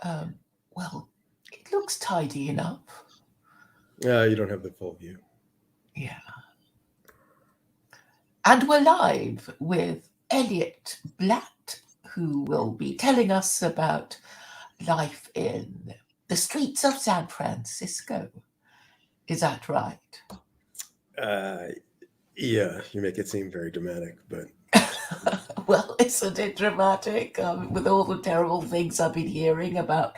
Um, well, it looks tidy enough. You don't have the full view. Yeah. And we're live with Elliott Blatt, who will be telling us about life in the streets of San Francisco. Is that right? Uh, yeah, you make it seem very dramatic, but Well, isn't it dramatic with all the terrible things I've been hearing about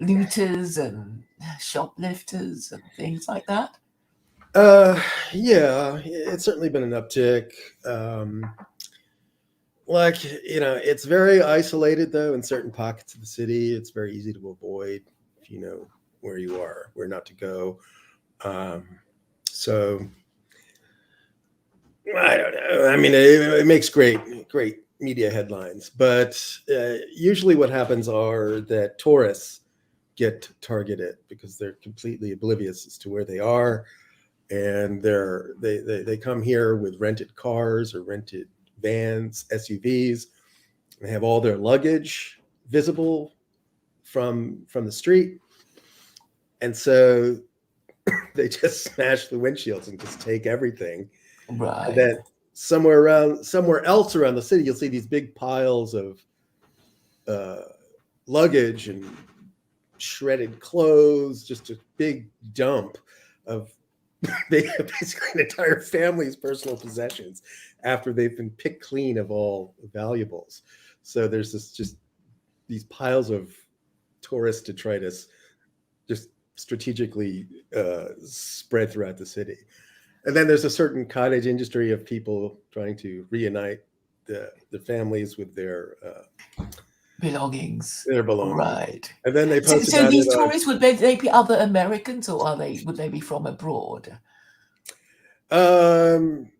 looters and shoplifters and things like that? uh, yeah, it's certainly been an uptick. Um, like it's very isolated though in certain pockets of the city. It's very easy to avoid if you know where you are, where not to go. Um, so I don't know. I mean, it makes great media headlines, but usually what happens are that tourists get targeted because they're completely oblivious as to where they are, and they come here with rented cars or rented vans, SUVs. They have all their luggage visible from the street, and so they just smash the windshields and just take everything. And Right. then somewhere else around the city, you'll see these big piles of uh, luggage and shredded clothes, just a big dump of basically an entire family's personal possessions after they've been picked clean of all valuables. So there's this just these piles of tourists to try to just strategically spread throughout the city. And then there's a certain cottage industry of people trying to reunite the families with Belongings. their belongings. Right. And then they So, post so about it these on tourists would they be other Americans or would they be from abroad? um,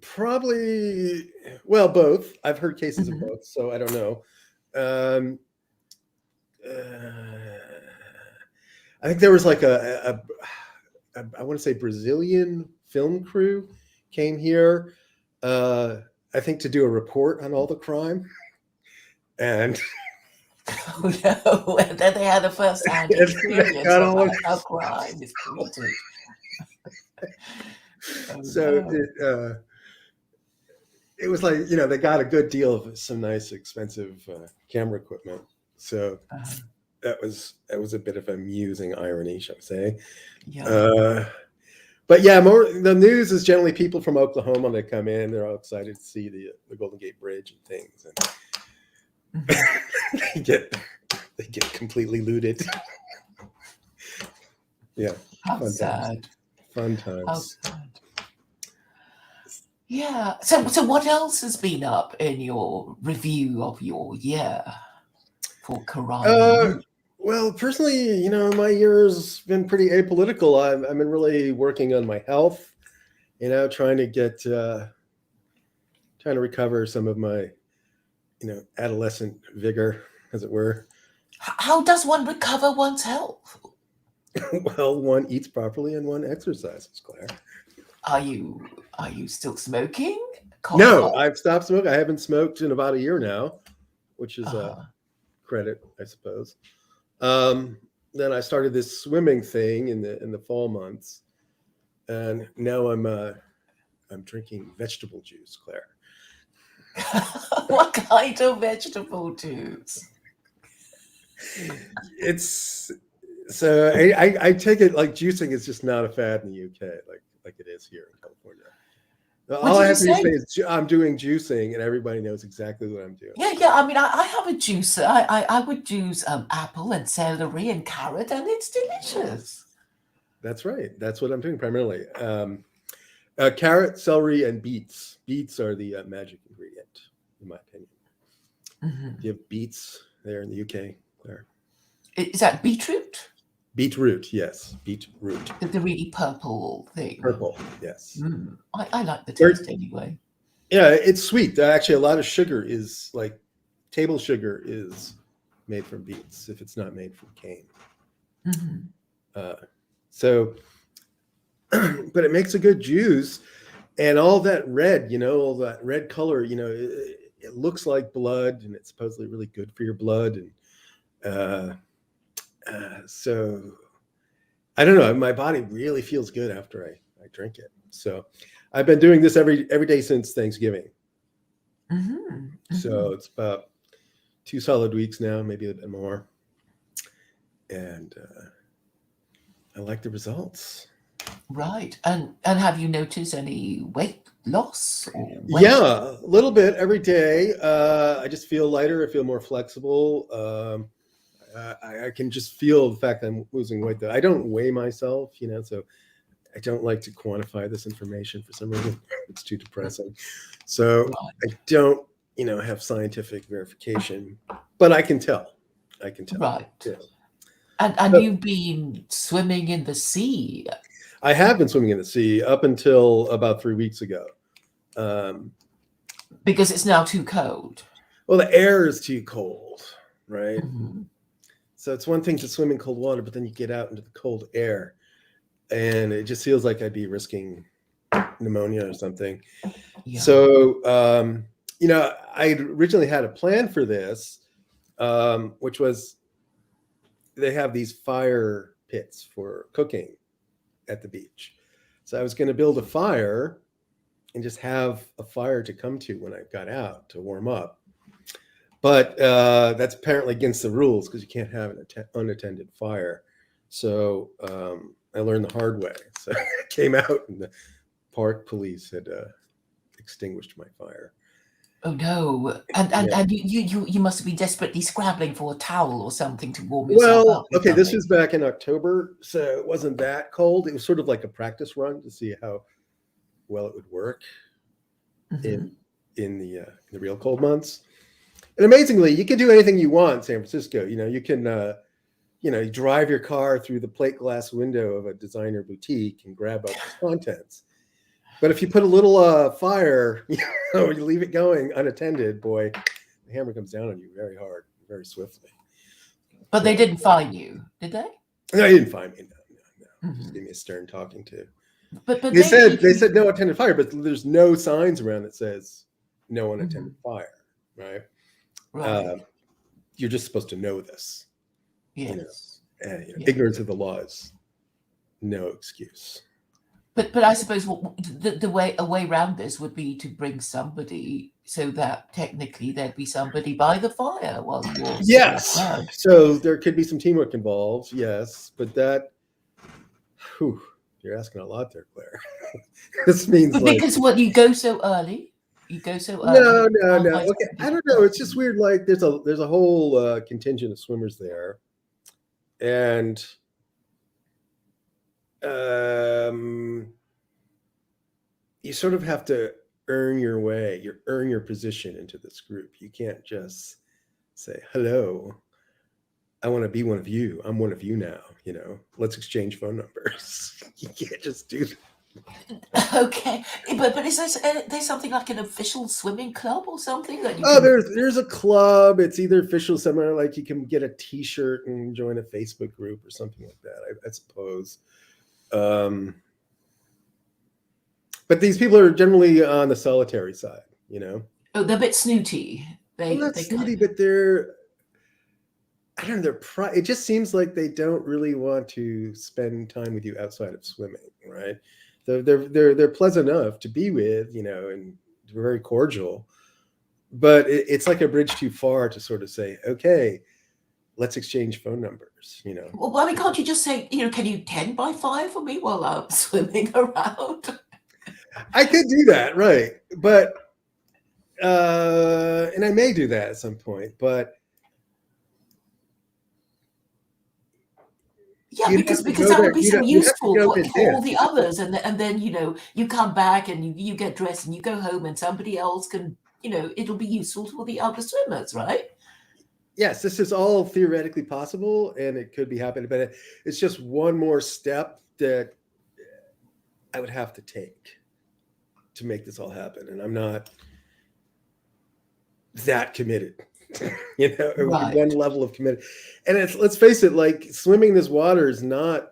probably well both. I've heard cases of Mhm. both, so I don't know. Um, I think there was like I want to say Brazilian film crew came here. Uh, I think to do a report on all the crime, and Oh no! And then they had a first-hand they experience got of all of how crime is treated. Oh so no! it was like they got a good deal of some nice expensive camera equipment. So Uh, that was a bit of amusing irony, shall we say? yeah. Uh, but yeah, more the news is generally people from Oklahoma that come in. They're all excited to see the Golden Gate Bridge and things, Mhm. and they get completely looted. Yeah, How fun times, sad! fun How times. sad! Yeah. So what else has been up in your review of your year for Uh, Koraniyule? well, personally, my year's been pretty apolitical. I've been really working on my health. Trying to trying to recover some of my adolescent vigor, as it were. How does one recover one's health? Well, one eats properly and one exercises, Claire. Are you are you still smoking? No, Cough. I've stopped smoking. I haven't smoked in about a year now, which is a Uh, credit, I suppose. Um, then I started this swimming thing in the fall months, and now I'm drinking vegetable juice, Claire. what kind of vegetable juice? It's so I take it like juicing is just not a fad in the UK like it is here in California. What All I did you have to say say? is I'm doing juicing, and everybody knows exactly what I'm doing. Yeah, yeah. I mean, I have a juicer. I would juice apple and celery and carrot, and it's delicious. That's right. That's what I'm doing primarily. Carrot, celery, and beets. Beets are the magic ingredient, in my opinion. Mhm. Do you have beets there in the UK, Claire? Is that beetroot? Beetroot, yes. Beetroot. The really purple thing. Purple, yes. I like the They're, taste anyway. yeah, it's sweet. Actually, a lot of sugar is like table sugar is made from beets if it's not made from cane. Mhm. Uh, so, but it makes a good juice, and all that red, all that red color, it looks like blood, and it's supposedly really good for your blood. And So I don't know. My body really feels good after I drink it. So I've been doing this every day since Thanksgiving. So it's about 2 solid weeks now, maybe a bit more. And I like the results. Right. And have you noticed any weight loss or weight? Yeah, a little bit every day. I just feel lighter. I feel more flexible. I can just feel the fact that I'm losing weight. Though I don't weigh myself, so I don't like to quantify this information for some reason. It's too depressing. So Right. I don't, have scientific verification, but I can tell. Right. Yeah. And you've been swimming in the sea. I have been swimming in the sea up until about 3 weeks ago. Because it's now too cold. Well, the air is too cold, right? Mm-hmm. So it's one thing to swim in cold water, but then you get out into the cold air, and it just feels like I'd be risking pneumonia or something. Yeah. So, I originally had a plan for this, which was they have these fire pits for cooking at the beach. So I was going to build a fire and just have a fire to come to when I got out to warm up. But that's apparently against the rules because you can't have an unattended fire. So I learned the hard way. So I came out and the park police had extinguished my fire. Oh no! And you must be desperately scrabbling for a towel or something to warm yourself up. Okay, this was back in October, so it wasn't that cold. It was sort of like a practice run to see how well it would work in the real cold months. And amazingly, you can do anything you want in San Francisco. You can you drive your car through the plate glass window of a designer boutique and grab up its contents. But if you put a little fire, you leave it going unattended, boy, the hammer comes down on you very hard, very swiftly. But they didn't fine you, did they? No, they didn't fine me. No. Just gave me a stern talking to. But they said no unattended fire, but there's no signs around that says no unattended fire, right? Right. You're just supposed to know this. Yes. Ignorance of the law is no excuse. But I suppose a way around this would be to bring somebody so that technically there'd be somebody by the fire while you're yes. So there could be some teamwork involved, yes, but that, you're asking a lot there, Claire. This means because what you go so early. You go so early. No. Okay, I don't know. It's just weird. Like there's a whole contingent of swimmers there, and you sort of have to earn your way. You earn your position into this group. You can't just say, "Hello, I want to be one of you. I'm one of you now. Let's exchange phone numbers." You can't just do that. Okay, but is there something like an official swimming club or something that you? There's a club. It's either official somewhere, like you can get a T-shirt and join a Facebook group or something like that. I suppose. But these people are generally on the solitary side, Oh, they're a bit snooty. They're not snooty, but they're. I don't know. It just seems like they don't really want to spend time with you outside of swimming, right? They're pleasant enough to be with, and they're very cordial, but it's like a bridge too far to sort of say, okay, let's exchange phone numbers, Well, I mean, can't you just say, can you 10 by 5 for me while I'm swimming around? I could do that, right? But and I may do that at some point, but. Yeah, because that would be so useful for all the others, and then you come back and you get dressed and you go home and somebody else can it'll be useful for the other swimmers, right? Yes, this is all theoretically possible and it could be happening, but it's just one more step that I would have to take to make this all happen, and I'm not that committed. Right. One level of commitment. And let's face it, like swimming this water is not,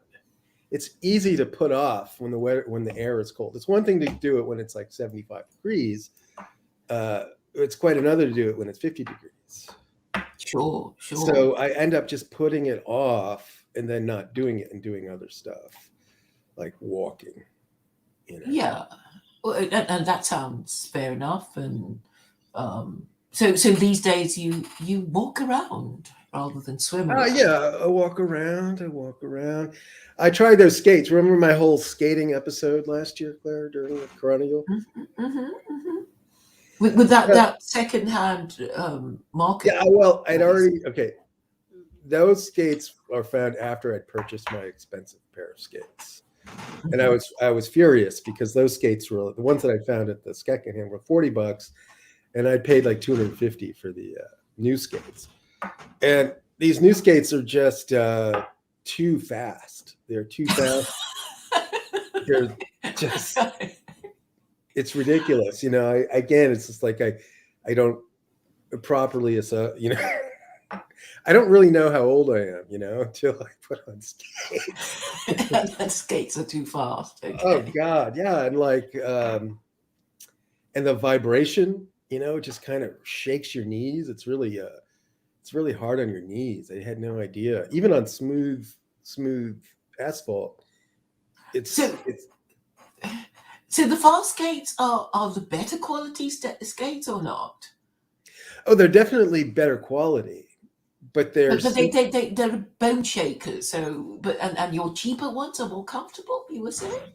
it's easy to put off when the air is cold. It's one thing to do it when it's like 75 degrees. It's quite another to do it when it's 50 degrees. Sure, sure. So I end up just putting it off and then not doing it and doing other stuff like walking, you know. Yeah. Well, and that sounds fair enough. And so these days you walk around rather than swim around. Yeah, I walk around. I walk around. I tried those skates. Remember my whole skating episode last year, Claire, during the Koraniyule? With that Yeah, that secondhand market. yeah. Well, I'd That is. already okay. Those skates are found after I'd purchased my expensive pair of skates, and Mhm. I was furious because those skates were the ones that I found at the secondhand were $40, and I paid like 250 for the new skates. And these new skates are just too fast. They're too fast. They're just it's ridiculous. You know, again, it's just like I don't properly you know I don't really know how old I am, you know, until I put on skates. And skates are too fast. Oh Okay. God, yeah, and like and the vibration, you know, just kind of shakes your knees. It's really hard on your knees. I had no idea. Even on smooth asphalt, So it's so the fast skates are the better quality skates or not? oh, they're definitely better quality, but they're But they're bone shakers. So but and your cheaper ones are more comfortable. You were saying.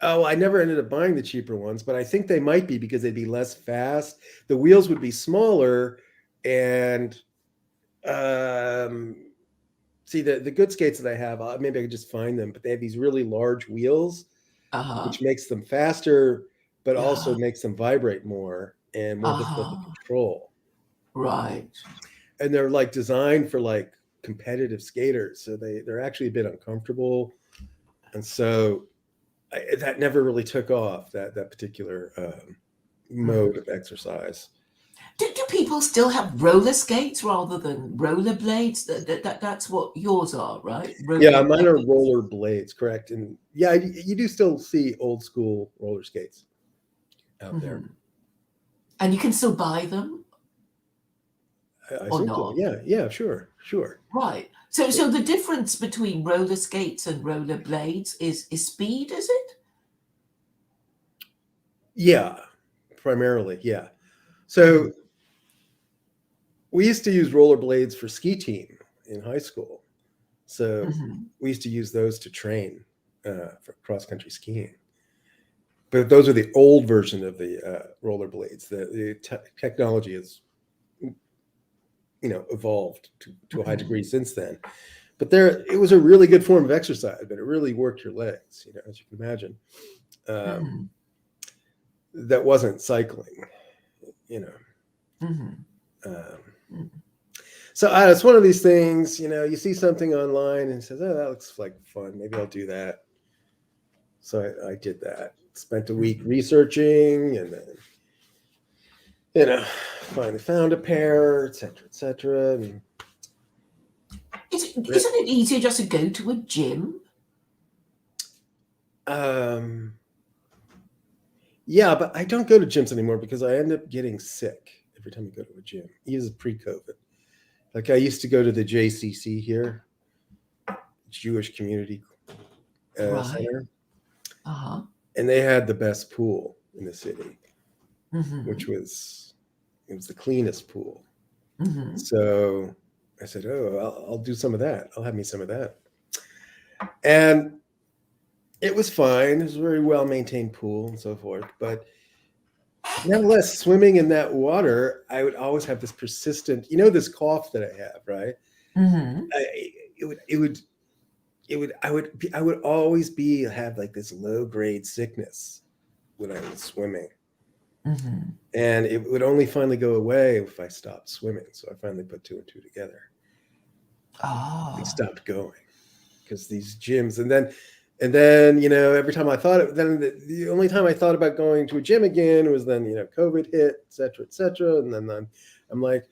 oh, I never ended up buying the cheaper ones, but I think they might be because they'd be less fast. The wheels would be smaller, and um, see the good skates that I have. Maybe I could just find them, but they have these really large wheels, Uh-huh. which makes them faster, but also Yeah. makes them vibrate more and more difficult to Uh-huh. control. Right. And they're like designed for like competitive skaters, so they're actually a bit uncomfortable, and so that never really took off that particular Mhm. mode of exercise. Do people still have roller skates rather than roller blades? That's what yours are, right? Yeah, Roller mine are blades. roller blades, correct? And yeah, you do still see old school roller skates out there. Mhm. And you can still buy them I or assume so. not. Yeah, yeah, sure, sure. Right. So the difference between roller skates and roller blades is speed, is it? Yeah, primarily, yeah. Mhm. So we used to use rollerblades for ski team in high school. So Mhm. we used to use those to train for cross country skiing. But those are the old version of the rollerblades. The technology has, you know, evolved to a high degree Mhm. since then. But it was a really good form of exercise. But it really worked your legs, you know, as you can imagine. Um, Mhm. that wasn't cycling, you know. Mhm. Um, Mhm. so it's one of these things, you know. You see something online and says, "Oh, that looks like fun. Maybe I'll do that." So I did that. Spent a week Mhm. researching, and then you know, finally found a pair, etc., etc. And Isn't it easier just to go to a gym? um, yeah, but I don't go to gyms anymore because I end up getting sick every time I go to a gym. Even pre-COVID, like I used to go to the JCC here, Jewish Community Right. Center, Uh-huh. and they had the best pool in the city, which Mhm. was it was the cleanest pool. Mhm. So I said, "Oh, I'll do some of that. I'll have me some of that." And it was fine. It was a very well maintained pool and so forth. But nevertheless, swimming in that water, I would always have this persistent, you know, this cough that I have, right? Mhm. I, I would always have like this low grade sickness when I was swimming. Mhm. And it would only finally go away if I stopped swimming. So I finally put two and two together and Ah. stopped going because these gyms, and then you know every time I thought it, then the only time I thought about going to a gym again was then you know COVID hit, et cetera, and then I'm like,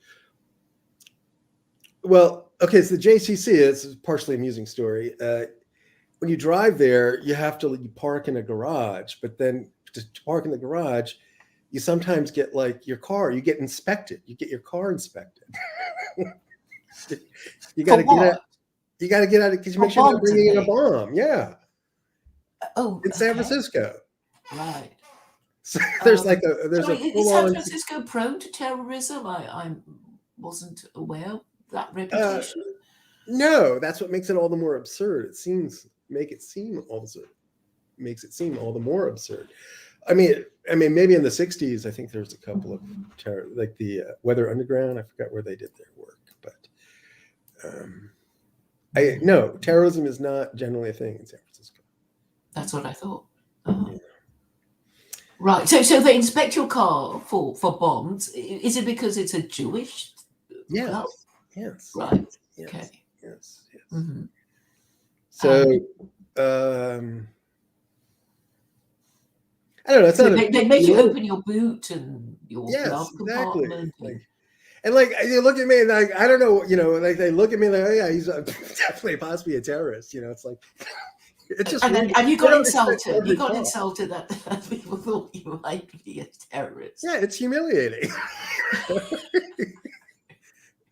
well, okay, so the JCC is a partially amusing story. When you drive there, you have to you park in a garage, but then to park in the garage, you sometimes get like your car, you get inspected. You get your car inspected. You got to get out. You got to get out because you make sure you're not bringing in a bomb. Yeah. In San Francisco. Right. So there's Sorry, a is San full-on. Francisco prone to terrorism? I wasn't aware of that reputation. No, that's what makes it all the more absurd. Makes it seem all the more absurd. I mean, maybe in the '60s, I think there's a couple of like the Weather Underground. I forgot where they did their work, but no, terrorism is not generally a thing in San Francisco. That's what I thought. Yeah. Right. So they inspect your car for bombs. Is it because it's a Jewish club? Yes. Right. Yes. Okay. Yes. Mm-hmm. So, I don't know. It's not. They make you open your boot and your glove compartment. And like you look at me and like I don't know, like they look at me like, oh yeah, he's definitely possibly a terrorist. It's like it's just and you got insulted. You got insulted that people thought you might be a terrorist. Yeah, it's humiliating.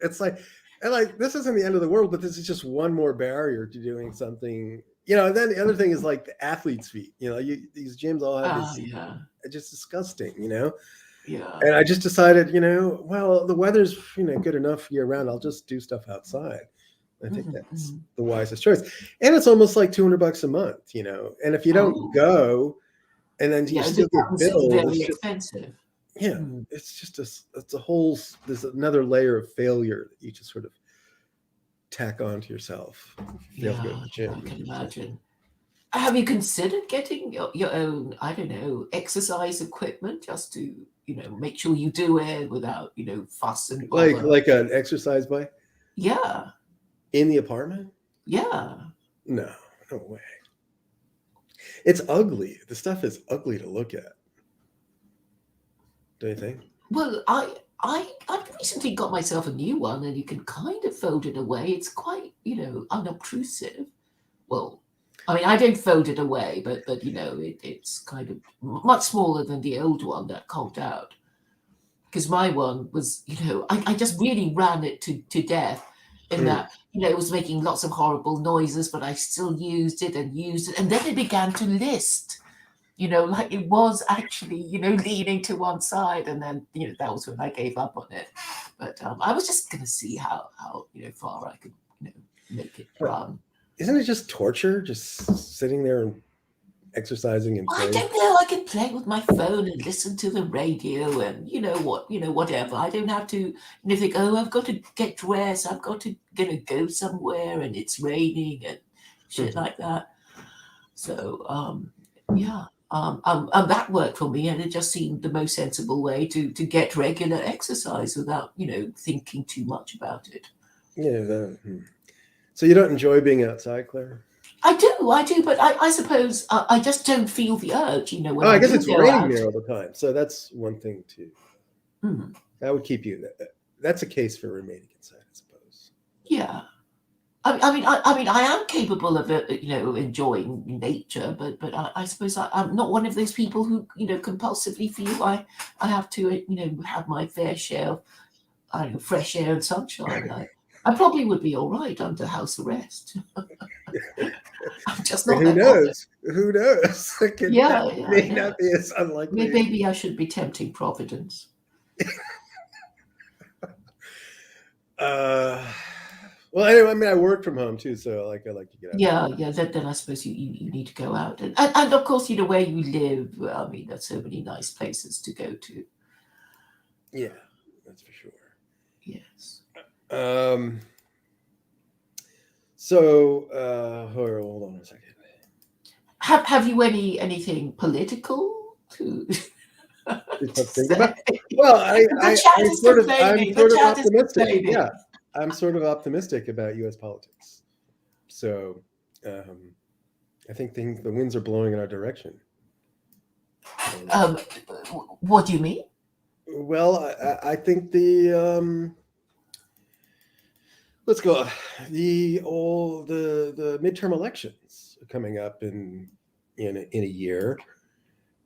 It's like, and like this isn't the end of the world, but this is just one more barrier to doing something. And then the other thing is like the athlete's feet. These gyms all have this. Yeah. It's just disgusting. Yeah. And I just decided, well, the weather's good enough year round. I'll just do stuff outside. I think that's the wisest choice. And it's almost like $200 a month, And if you don't go, and then you still get bills, very expensive. Yeah, it's just there's another layer of failure that you just sort of tack onto yourself. Yeah, I can imagine. Have you considered getting your own, I don't know, exercise equipment just to, make sure you do it without, fuss and bother? Like an exercise bike? Yeah. In the apartment? Yeah. No way. It's ugly. The stuff is ugly to look at. Do you think? Well, I recently got myself a new one, and you can kind of fold it away. It's quite, unobtrusive. Well, I mean, I don't fold it away, but it's kind of much smaller than the old one that conked out. Because my one was, I just really ran it to death in that, it was making lots of horrible noises, but I still used it, and then it began to list. Like it was actually, leaning to one side, and then, that was when I gave up on it. But I was just going to see how far I could, make it run. Isn't it just torture, just sitting there and exercising and playing? I don't know. I can play with my phone and listen to the radio and, whatever. I don't have to, think, oh, I've got to get dressed. I've got to go somewhere and it's raining and shit like that. So, yeah. That worked for me, and it just seemed the most sensible way to get regular exercise without, thinking too much about it. Yeah. So you don't enjoy being outside, Claire? I do, but I suppose I just don't feel the urge, when I guess it's raining there all the time, so that's one thing too. That would keep you. That's a case for remaining inside, I suppose. Yeah. I mean, I am capable of, enjoying nature, but I suppose I'm not one of those people who, compulsively feel I have to, have my fair share of, fresh air and sunshine. I probably would be all right under house arrest. I'm just not. Who knows? Who knows? That may not be as unlikely. Maybe I should be tempting Providence. Well, anyway, I work from home too, so I like to get out. Yeah. Then I suppose you need to go out, and of course, where you live. There's so many nice places to go to. Yeah, that's for sure. Yes. So, hold on a second. Have you anything political to? Think about? Well, I'm sort of optimistic. Yeah. I'm sort of optimistic about U.S. politics. So I think the winds are blowing in our direction. What do you mean? Well, I think the let's go. The midterm elections are coming up in a year,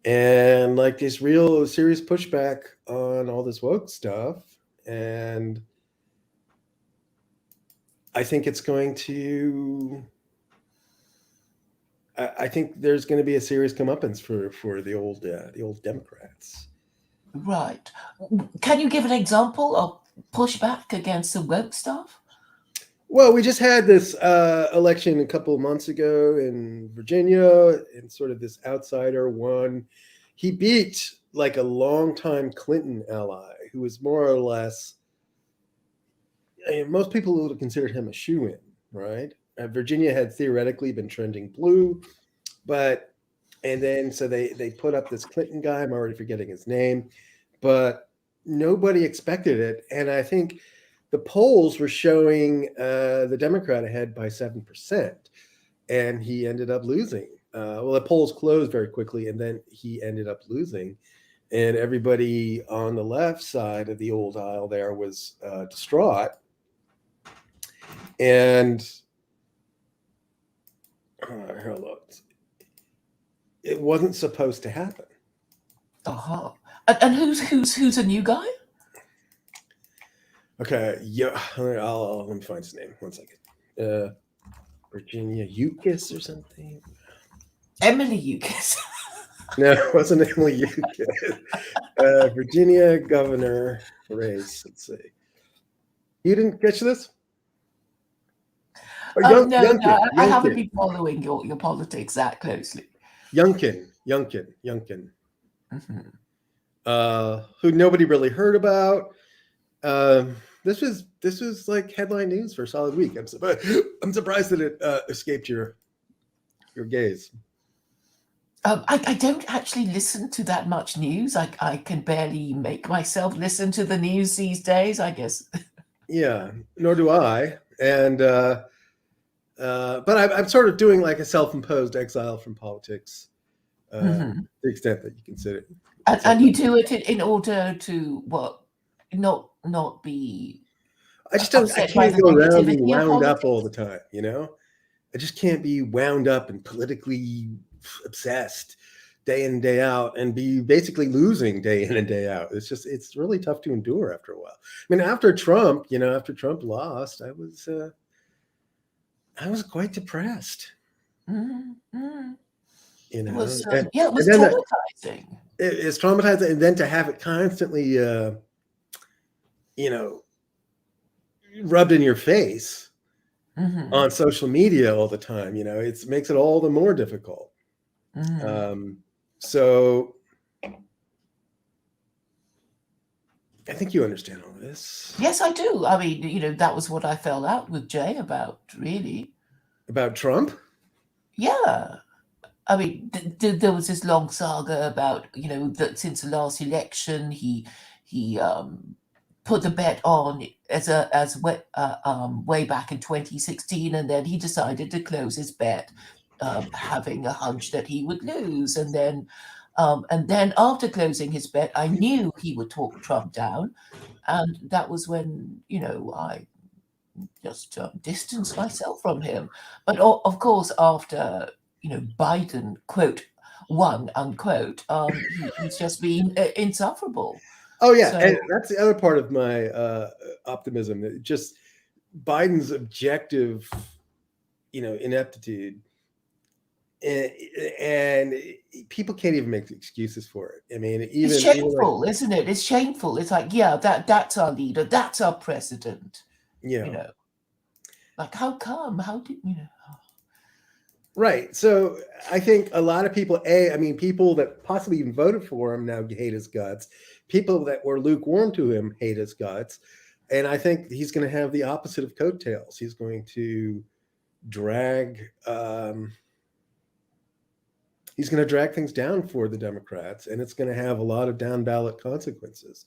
and like this real serious pushback on all this woke stuff. And I think it's going to. I think there's going to be a serious comeuppance for the old Democrats. Right. Can you give an example of pushback against the woke stuff? Well, we just had this election a couple of months ago in Virginia, and sort of this outsider won. He beat like a longtime Clinton ally who was more or less. I mean, most people would have considered him a shoo-in, right? Virginia had theoretically been trending blue, but and then so they put up this Clinton guy. I'm already forgetting his name, but nobody expected it, and I think the polls were showing the Democrat ahead by 7%, and he ended up losing. Well, the polls closed very quickly, and then he ended up losing, and everybody on the left side of the old aisle there was distraught. And hello, it wasn't supposed to happen. Uh-huh. And who's a new guy? Okay, yeah, let me find his name. 1 second. Virginia Eucas or something. Emily Eucas. No, it wasn't Emily Eucas. Virginia governor race. Let's see. You didn't catch this? No, I haven't been following your politics that closely. Youngkin. Mm-hmm. Who nobody really heard about. This was like headline news for a solid week. I'm surprised that it escaped your gaze. I don't actually listen to that much news. I can barely make myself listen to the news these days, I guess. Yeah, nor do I. And but I'm sort of doing like a self-imposed exile from politics, to the extent that you consider it. And you do it in order to what? Not be. I just don't. I can't go around being wound up all the time. You know, I just can't be wound up and politically obsessed day in and day out, and be basically losing day in and day out. It's really tough to endure after a while. I mean, after Trump lost, I was quite depressed. Mm-hmm. You know, it was traumatizing. It's traumatizing, and then to have it constantly, rubbed in your face on social media all the time. It makes it all the more difficult. So I think you understand all this. Yes, I do. I mean, that was what I fell out with Jay about, really. About Trump? Yeah. I mean, there was this long saga about, that since the last election, he put the bet on way back in 2016, and then he decided to close his bet, having a hunch that he would lose. And then after closing his bet, I knew he would talk Trump down, and that was when I just distanced myself from him. But of course, after Biden, quote, won, unquote, he's just been insufferable. Oh yeah, and that's the other part of my optimism. That just Biden's objective, ineptitude, and people can't even make excuses for it. I mean, it's shameful, isn't it? It's shameful. It's like, yeah, that's our leader, that's our president. Yeah, like how come? How did Right. So I think a lot of people, people that possibly even voted for him now hate his guts. People that were lukewarm to him hate his guts. And I think he's going to have the opposite of coattails. He's going to drag things down for the Democrats, and it's going to have a lot of down ballot consequences.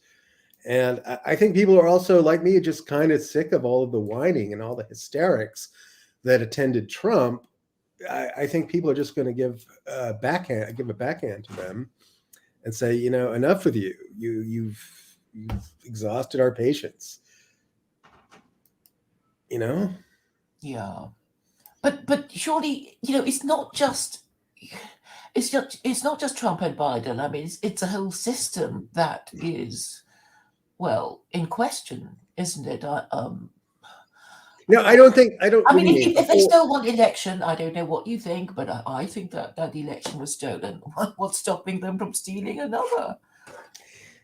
And I think people are also, like me, just kind of sick of all of the whining and all the hysterics that attended Trump. I think people are just going to give a backhand to them and say, enough with you. You've exhausted our patience. Yeah, but surely it's not just. it's not just Trump and Biden. I mean, it's a whole system that is, well, in question, isn't it? No, I don't think. I don't. I What do mean, you mean? if they stole one election, I don't know what you think, but I think that that election was stolen. What's stopping them from stealing another?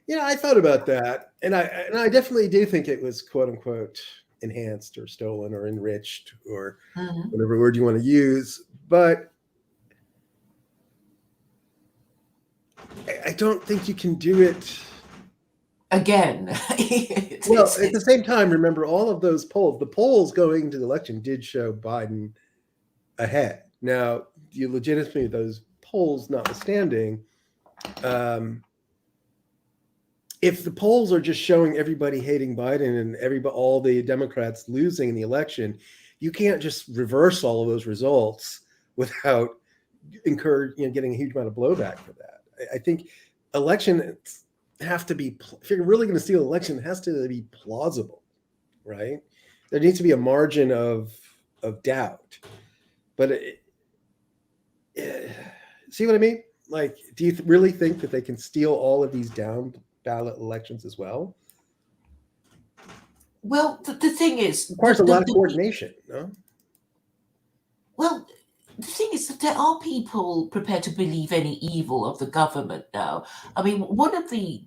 Yeah, I thought about that, and I definitely do think it was quote unquote enhanced or stolen or enriched or Mhm. whatever word you want to use. But I don't think you can do it. Again, Well, at the same time, remember all of those polls. The polls going into the election did show Biden ahead. Now, the legitimacy of those polls notwithstanding, if the polls are just showing everybody hating Biden and all the Democrats losing in the election, you can't just reverse all of those results without getting a huge amount of blowback for that. I think elections have to be, if you're really going to steal an election, it has to be plausible, right? There needs to be a margin of doubt. But see what I mean? Like, do you really think that they can steal all of these down ballot elections as well? Well, the thing is, It requires a lot of coordination, no? Well, the thing is that there are people prepared to believe any evil of the government now. I mean, one of the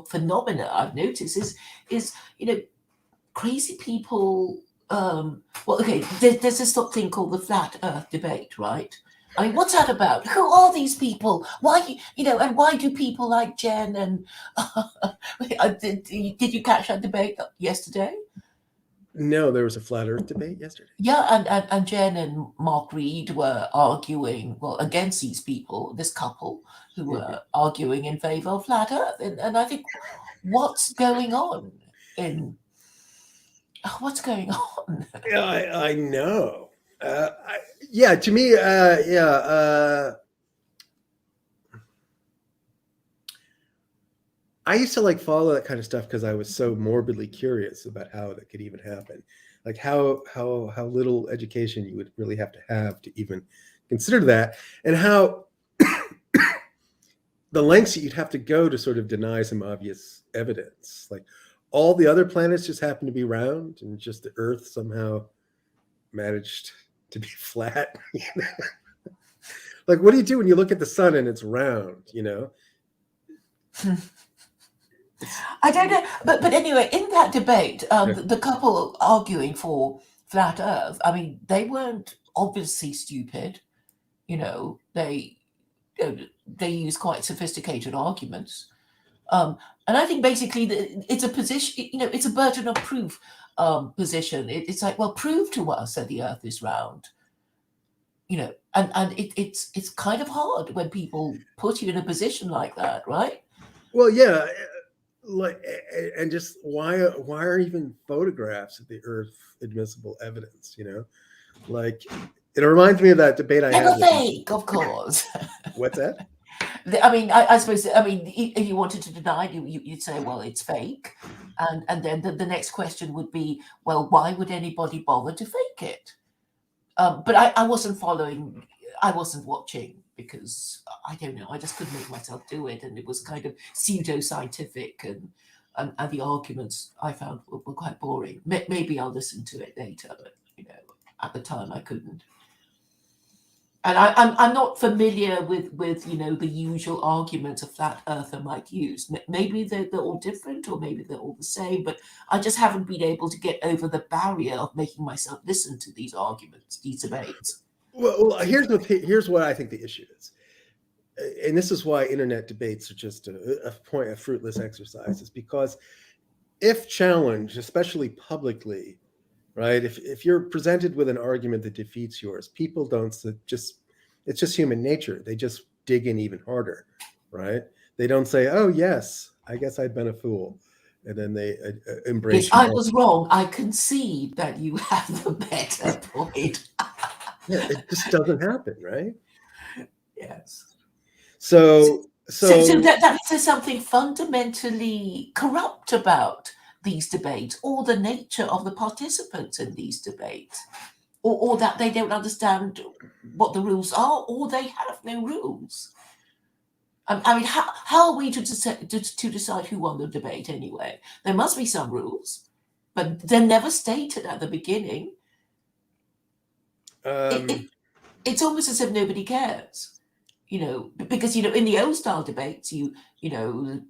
phenomena I've noticed is crazy people. Well, okay, there's this thing called the flat Earth debate, right? I mean, what's that about? Who are these people? Why, and why do people like Jen and did you catch that debate yesterday? No, there was a flat Earth debate yesterday. Yeah, and Jen and Mark Reed were arguing, well, against these people, this couple who were arguing in favor of flat Earth, and I think, what's going on? What's going on? Yeah, I know. Yeah, to me, I used to like follow that kind of stuff because I was so morbidly curious about how that could even happen, like how little education you would really have to even consider that, and how the lengths that you'd have to go to sort of deny some obvious evidence. Like all the other planets just happen to be round, and just the Earth somehow managed to be flat. Like, what do you do when you look at the sun and it's round? I don't know, but anyway, in that debate, the couple arguing for flat Earth, I mean, they weren't obviously stupid. They use quite sophisticated arguments, and I think basically it's a position. It's a burden of proof position. It's like, well, prove to us that the Earth is round. And it's kind of hard when people put you in a position like that, right? Well, yeah. Like, and just why are even photographs of the Earth admissible evidence? Like, it reminds me of that debate I had. Fake, of course. What's that? I mean, I suppose. I mean, if you wanted to deny it, you'd say, well, it's fake, and then the next question would be, well, why would anybody bother to fake it? But I wasn't following. I wasn't watching because I don't know. I just couldn't make myself do it, and it was kind of pseudo-scientific, and the arguments I found were quite boring. Maybe I'll listen to it later, but at the time I couldn't. And I'm not familiar with the usual arguments a flat earther might use. Maybe they're all different, or maybe they're all the same. But I just haven't been able to get over the barrier of making myself listen to these arguments, these debates. Well, here's what I think the issue is, and this is why internet debates are just a fruitless exercise. Is because if challenged, especially publicly, right? If you're presented with an argument that defeats yours, people don't it's just human nature. They just dig in even harder, right? They don't say, "Oh yes, I guess I've been a fool," and then they embrace. Yes, I was wrong. I concede that you have the better point. Yeah, it just doesn't happen, right? Yes. So that there's something fundamentally corrupt about these debates, or the nature of the participants in these debates. or that they don't understand what the rules are, or they have no rules. I mean, how are we to decide who won the debate anyway? There must be some rules, but they're never stated at the beginning. It's almost as if nobody cares, because in the old style debates, there'll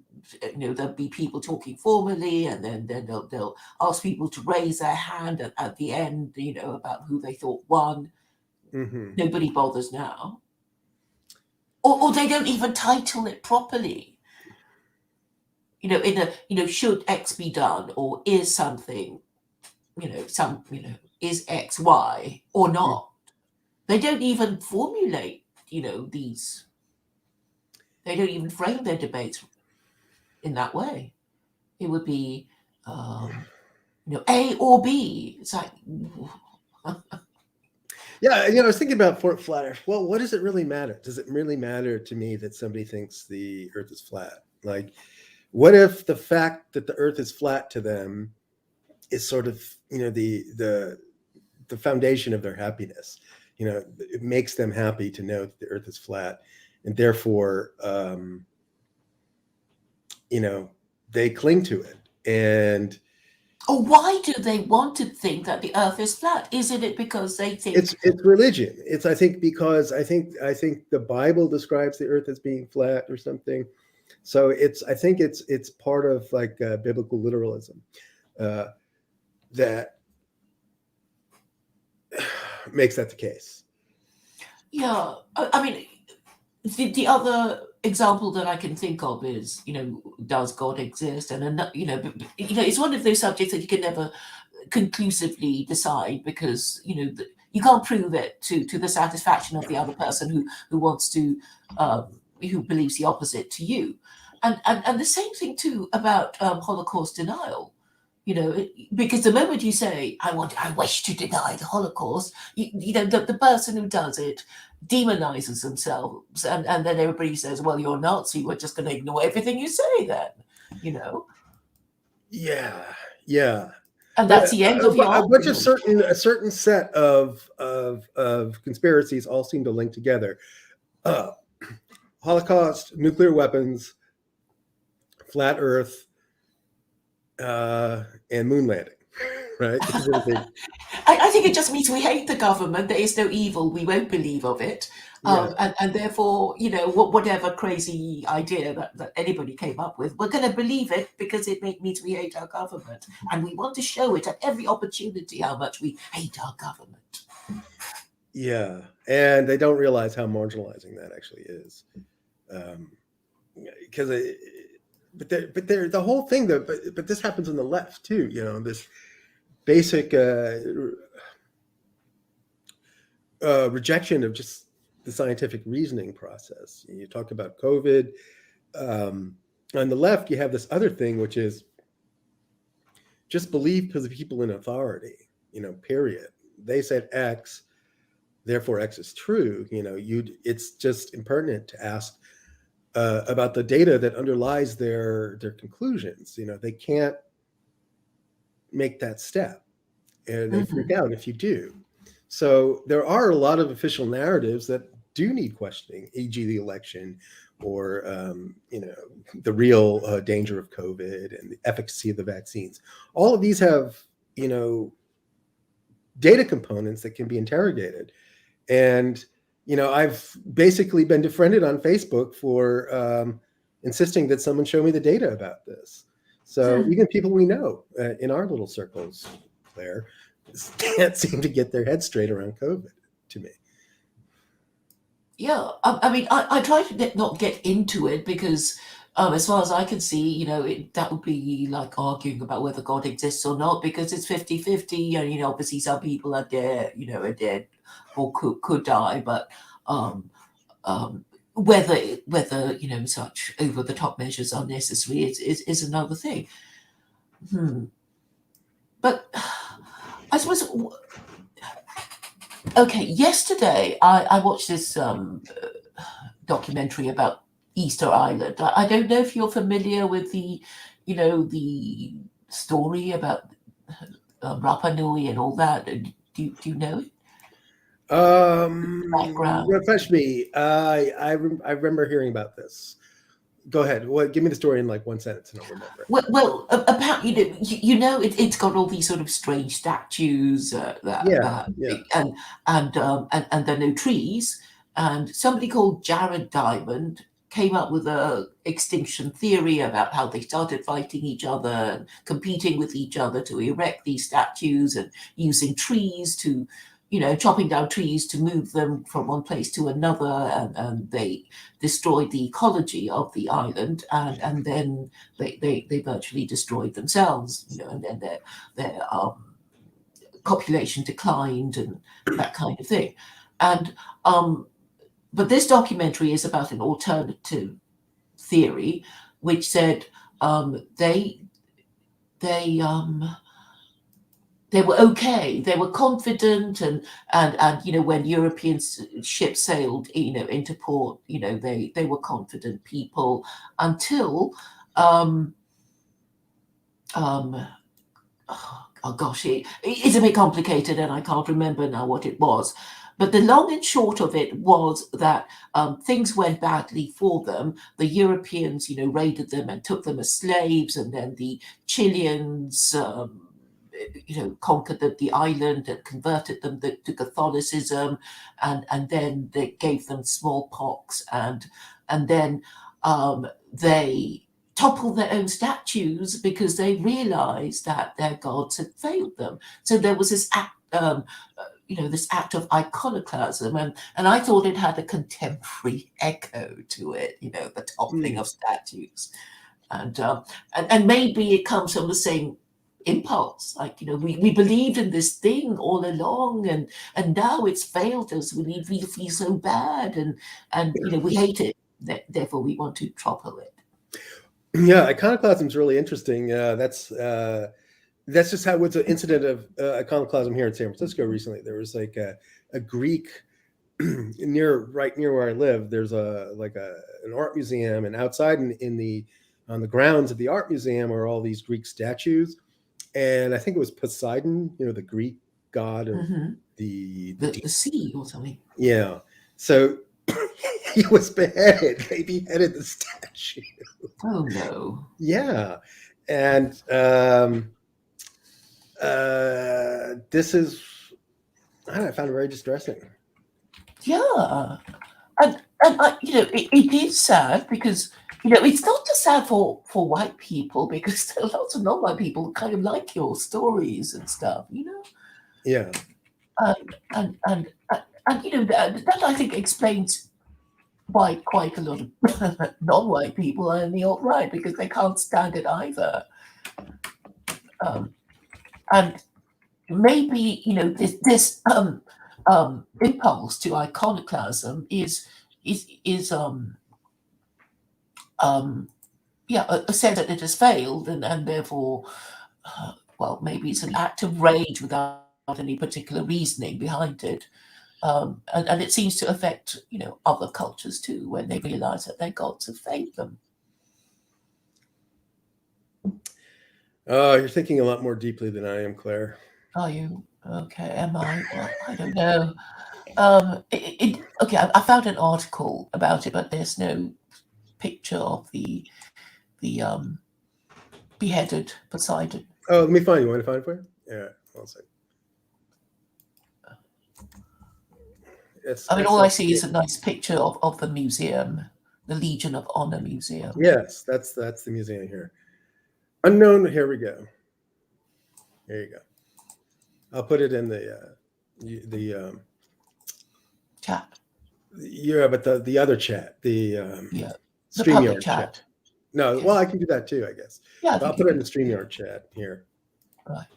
be people talking formally, and then they'll ask people to raise their hand at the end, about who they thought won. Nobody bothers now, or they don't even title it properly. Should X be done, or is something, is X Y or not? They don't even formulate, these. They don't even frame their debates in that way. It would be, A or B. It's like, yeah, I was thinking about flat Earth. Well, what does it really matter? Does it really matter to me that somebody thinks the Earth is flat? Like, what if the fact that the Earth is flat to them is sort of, the foundation of their happiness? It makes them happy to know that the Earth is flat, and therefore, they cling to it. And why do they want to think that the Earth is flat? Isn't it because they think it's religion? It's I think the Bible describes the Earth as being flat or something. So I think it's part of like biblical literalism that makes that the case. Yeah, I mean, the other example that I can think of is, does God exist? And it's one of those subjects that you can never conclusively decide, because you can't prove it to the satisfaction of the other person who wants to who believes the opposite to you. And the same thing too about Holocaust denial. Because the moment you say, I wish to deny the Holocaust, the person who does it demonizes themselves, and then everybody says, well, you're a Nazi, we're just going to ignore everything you say then, Yeah. And that's the end of your but just a certain set of conspiracies all seem to link together. Holocaust, nuclear weapons, flat Earth, and moon landing, right? I think it just means we hate the government. There is no evil. We won't believe of it. And therefore, whatever crazy idea that anybody came up with, we're going to believe it because it means we hate our government. And we want to show it at every opportunity how much we hate our government. Yeah. And they don't realize how marginalizing that actually is. Because the whole thing, but this happens on the left too, this basic rejection of just the scientific reasoning process. You talk about COVID. On the left, you have this other thing, which is just believe because of people in authority, period. They said X, therefore X is true. It's just impertinent to ask about the data that underlies their conclusions. They can't make that step, and they freak out if you do. So there are a lot of official narratives that do need questioning, e.g. the election, or the real danger of COVID and the efficacy of the vaccines. All of these have data components that can be interrogated. And I've basically been defriended on Facebook for insisting that someone show me the data about this. So even people we know in our little circles, Claire, can't seem to get their head straight around COVID, to me. Yeah, I mean, I try to not get into it because, as far as I can see, that would be like arguing about whether God exists or not, because it's 50-50. And, obviously some people are dead, are dead or could die, but whether such over the top measures are necessary is another thing. But I suppose, okay, yesterday I watched this documentary about Easter Island. I don't know if you're familiar with the story about Rapa Nui and all that. Do you know it? Background. Refresh me. I remember hearing about this. Go ahead. What? Give me the story in like one sentence, and I'll remember. Apparently, it's got all these sort of strange statues Yeah. and there are no trees. And somebody called Jared Diamond came up with a extinction theory about how they started fighting each other and competing with each other to erect these statues and using trees to, chopping down trees to move them from one place to another, and they destroyed the ecology of the island, and then they virtually destroyed themselves, and then their population declined and that kind of thing. And but this documentary is about an alternative theory, which said they were okay. They were confident, and when European ships sailed, into port, they were confident people until, oh gosh, it's a bit complicated, and I can't remember now what it was. But the long and short of it was that things went badly for them. The Europeans, raided them and took them as slaves, and then the Chileans, conquered the island and converted them to Catholicism, and then they gave them smallpox, and then they toppled their own statues because they realized that their gods had failed them. So there was this act, this act of iconoclasm, and I thought it had a contemporary echo to it, the toppling of statues, and maybe it comes from the same impulse, like, we believed in this thing all along, and now it's failed us. We feel so bad, and we hate it. Therefore, we want to topple it. Yeah, iconoclasm is really interesting. That's just how what's an incident of iconoclasm here in San Francisco recently. There was like a Greek right near where I live. There's an art museum, and outside on the grounds of the art museum are all these Greek statues. And I think it was Poseidon, the Greek god of the sea or something. Yeah. So he was beheaded. They beheaded the statue. Oh no. Yeah. And this is, I found it very distressing. Yeah. And it is sad because, it's not just sad for white people, because there are lots of non-white people who kind of like your stories and stuff, Yeah. And that I think explains why quite a lot of non-white people are in the alt-right, because they can't stand it either. And maybe, this impulse to iconoclasm is a sense that it has failed, and therefore, maybe it's an act of rage without any particular reasoning behind it. And it seems to affect, other cultures too, when they realize that their gods have failed them. You're thinking a lot more deeply than I am, Claire. Are you? Okay, am I? Well, I don't know. Okay, I found an article about it, but there's no picture of the beheaded Poseidon. Oh, let me find you. Want to find it for you? Yeah, one second. All I see is a nice picture of the museum, the Legion of Honor Museum. Yes, that's the museum here. Unknown. Here we go. There you go. I'll put it in the chat. Yeah, but the other chat, the StreamYard chat. No, okay. Well, I can do that too, I guess. Yeah, I'll put it in the StreamYard chat here. Right.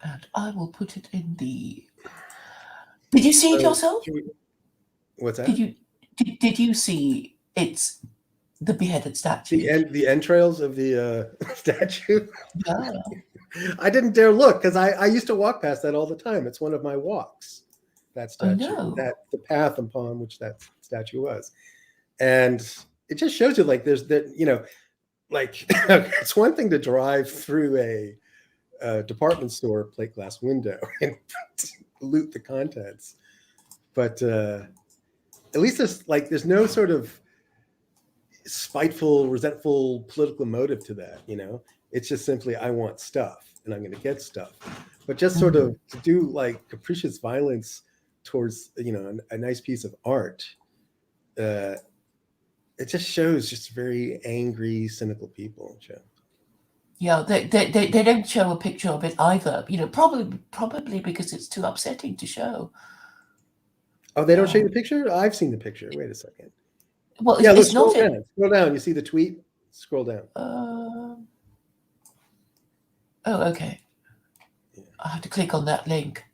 And I will put it in the. Did you see it yourself? What's that? Did you see the beheaded statue? The entrails of the statue? Yeah. I didn't dare look because I used to walk past that all the time. It's one of my walks. That statue, the path upon which that statue was, and it just shows you like there's that like it's one thing to drive through department store plate glass window and loot the contents. But at least there's no sort of spiteful, resentful political motive to that. It's just simply, I want stuff and I'm going to get stuff. But just sort of to do like capricious violence towards a nice piece of art, it just shows just very angry, cynical people. Yeah, they don't show a picture of it either. Probably because it's too upsetting to show. Oh, they don't show you the picture? I've seen the picture. Wait a second. Well, Yeah, look, it's not. Scroll down. You see the tweet? Scroll down. Oh, okay. Yeah. I have to click on that link.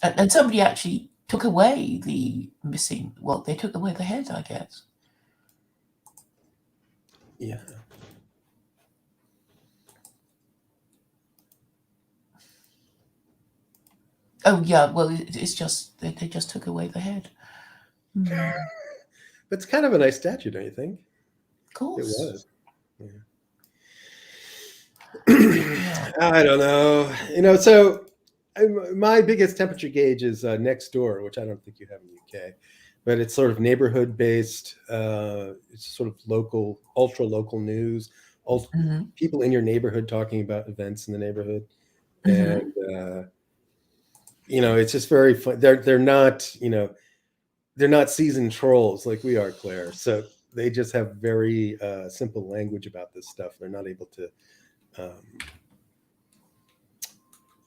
And somebody actually took away the missing. Well, they took away the head, I guess. Yeah. Oh yeah, well, it's just they just took away the head. But it's kind of a nice statue, don't you think? Of course. It was. Yeah. I don't know. So my biggest temperature gauge is next door, which I don't think you have in the UK, but it's sort of neighborhood based. It's sort of local, ultra local news. People in your neighborhood talking about events in the neighborhood, and it's just very fun. They're not they're not seasoned trolls like we are, Claire. So they just have very simple language about this stuff. They're not able to.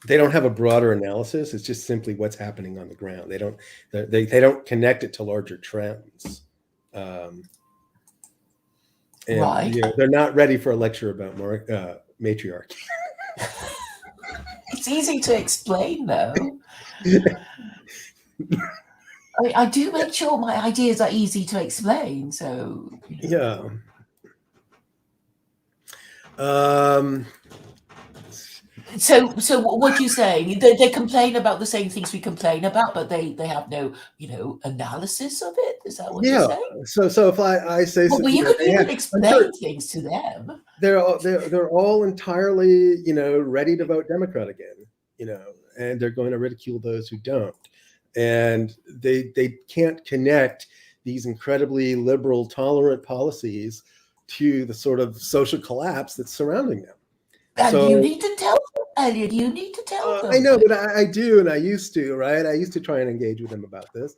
They don't have a broader analysis. It's just simply what's happening on the ground. They don't connect it to larger trends. And right. They're not ready for a lecture about matriarchy. It's easy to explain, though. I do make sure my ideas are easy to explain. So yeah. So what you saying? They complain about the same things we complain about, but they have no analysis of it. Is that what you're saying? So if I say, well, you could explain things to them. They're all entirely ready to vote Democrat again, and they're going to ridicule those who don't, and they can't connect these incredibly liberal, tolerant policies to the sort of social collapse that's surrounding them. And you need to tell them, Elliott. You need to tell them. I know, but I do, and I used to, right? I used to try and engage with them about this,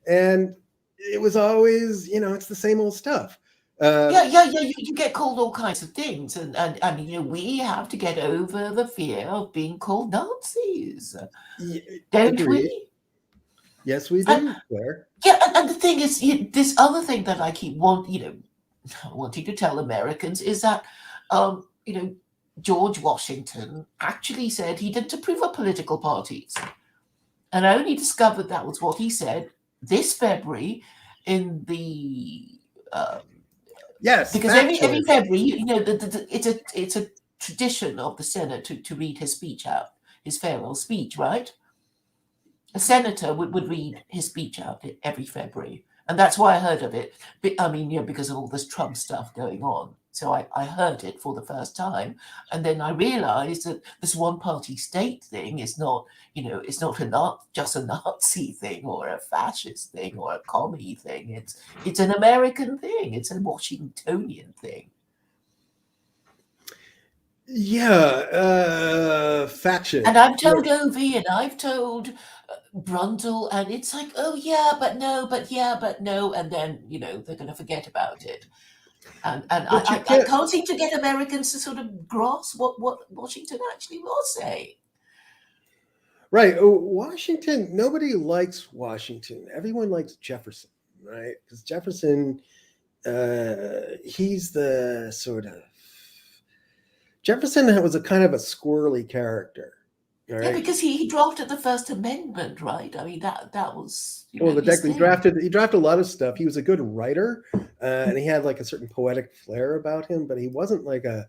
and it was always, it's the same old stuff. You get called all kinds of things, and we have to get over the fear of being called Nazis, don't we? Yes, we do, Claire. Yeah, and the thing is, this other thing that I keep wanting to tell Americans is that, George Washington actually said he didn't approve of political parties. And I only discovered that was what he said this February in the... yes, because every February, it's a tradition of the Senate to read his speech out, his farewell speech, right? A senator would read his speech out every February. And that's why I heard of it. Because of all this Trump stuff going on. So I heard it for the first time. And then I realized that this one-party state thing is not, it's not just a Nazi thing or a fascist thing or a commie thing. It's an American thing. It's a Washingtonian thing. Yeah, faction. And I've told OV and I've told Brundle, and it's like, oh yeah, but no, but yeah, but no, and then they're going to forget about it. And I can't seem to get Americans to sort of grasp what Washington actually was saying. Right, Washington. Nobody likes Washington. Everyone likes Jefferson, right? Because Jefferson, he's the sort of Jefferson was a kind of a squirrely character. Right? Yeah, because he drafted the First Amendment, right? I mean, that was... he drafted a lot of stuff. He was a good writer, and he had like a certain poetic flair about him, but he wasn't like a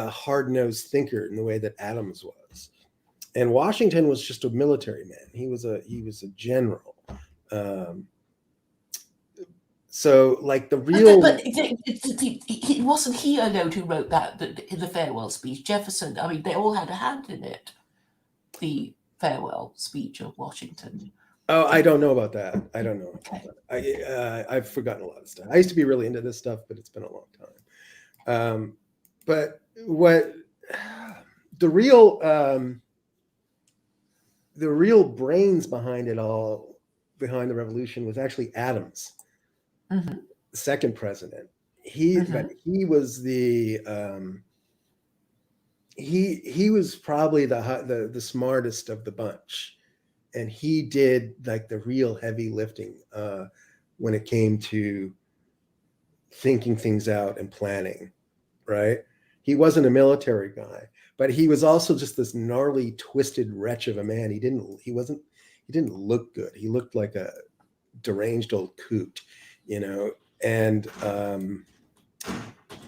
hard-nosed thinker in the way that Adams was. And Washington was just a military man. He was a general. So like the real, But it wasn't he alone who wrote that in the farewell speech. Jefferson. I mean, they all had a hand in it. The farewell speech of Washington. oh, I don't know about that. I don't know. Okay. I've forgotten a lot of stuff. I used to be really into this stuff, but it's been a long time. But what the real brains behind it all, behind the revolution, was actually Adams, Mm-hmm. the second president. Mm-hmm. He was the he was probably the smartest of the bunch, and he did like the real heavy lifting when it came to thinking things out and planning. Right? He wasn't a military guy, but he was also just this gnarly, twisted wretch of a man. He didn't look good. He looked like a deranged old coot, you know. And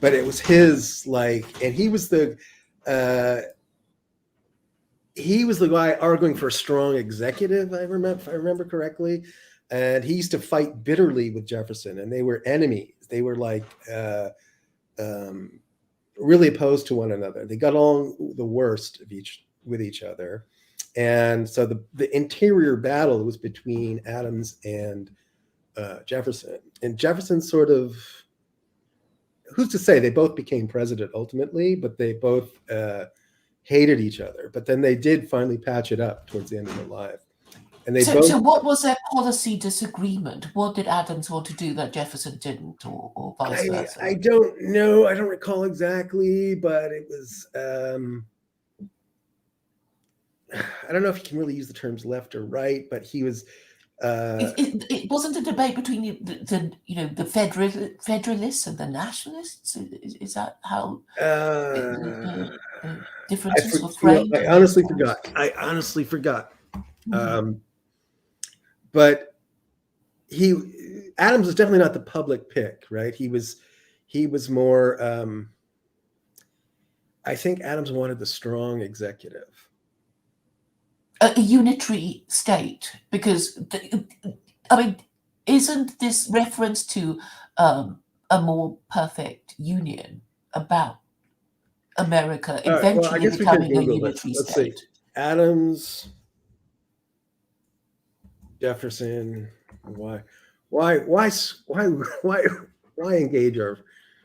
but it was his, like, and he was the guy arguing for a strong executive. If I remember correctly, and he used to fight bitterly with Jefferson, and they were enemies. They were like really opposed to one another. They got along the worst with each other, and so the interior battle was between Adams and Jefferson. And Jefferson sort of, who's to say, they both became president ultimately, but they both hated each other. But then they did finally patch it up towards the end of their life. And they both. So what was their policy disagreement? What did Adams want to do that Jefferson didn't, or vice versa? I don't know. I don't recall exactly, but it was. I don't know if you can really use the terms left or right, but he was. It wasn't a debate between the Federalists and the Nationalists. Is that how the differences were framed? I honestly forgot. Mm-hmm. But Adams was definitely not the public pick, right? He was more. I think Adams wanted the strong executive. A unitary state, because isn't this reference to a more perfect union about America eventually becoming a unitary Let's state? See. Adams, Jefferson. Why engage our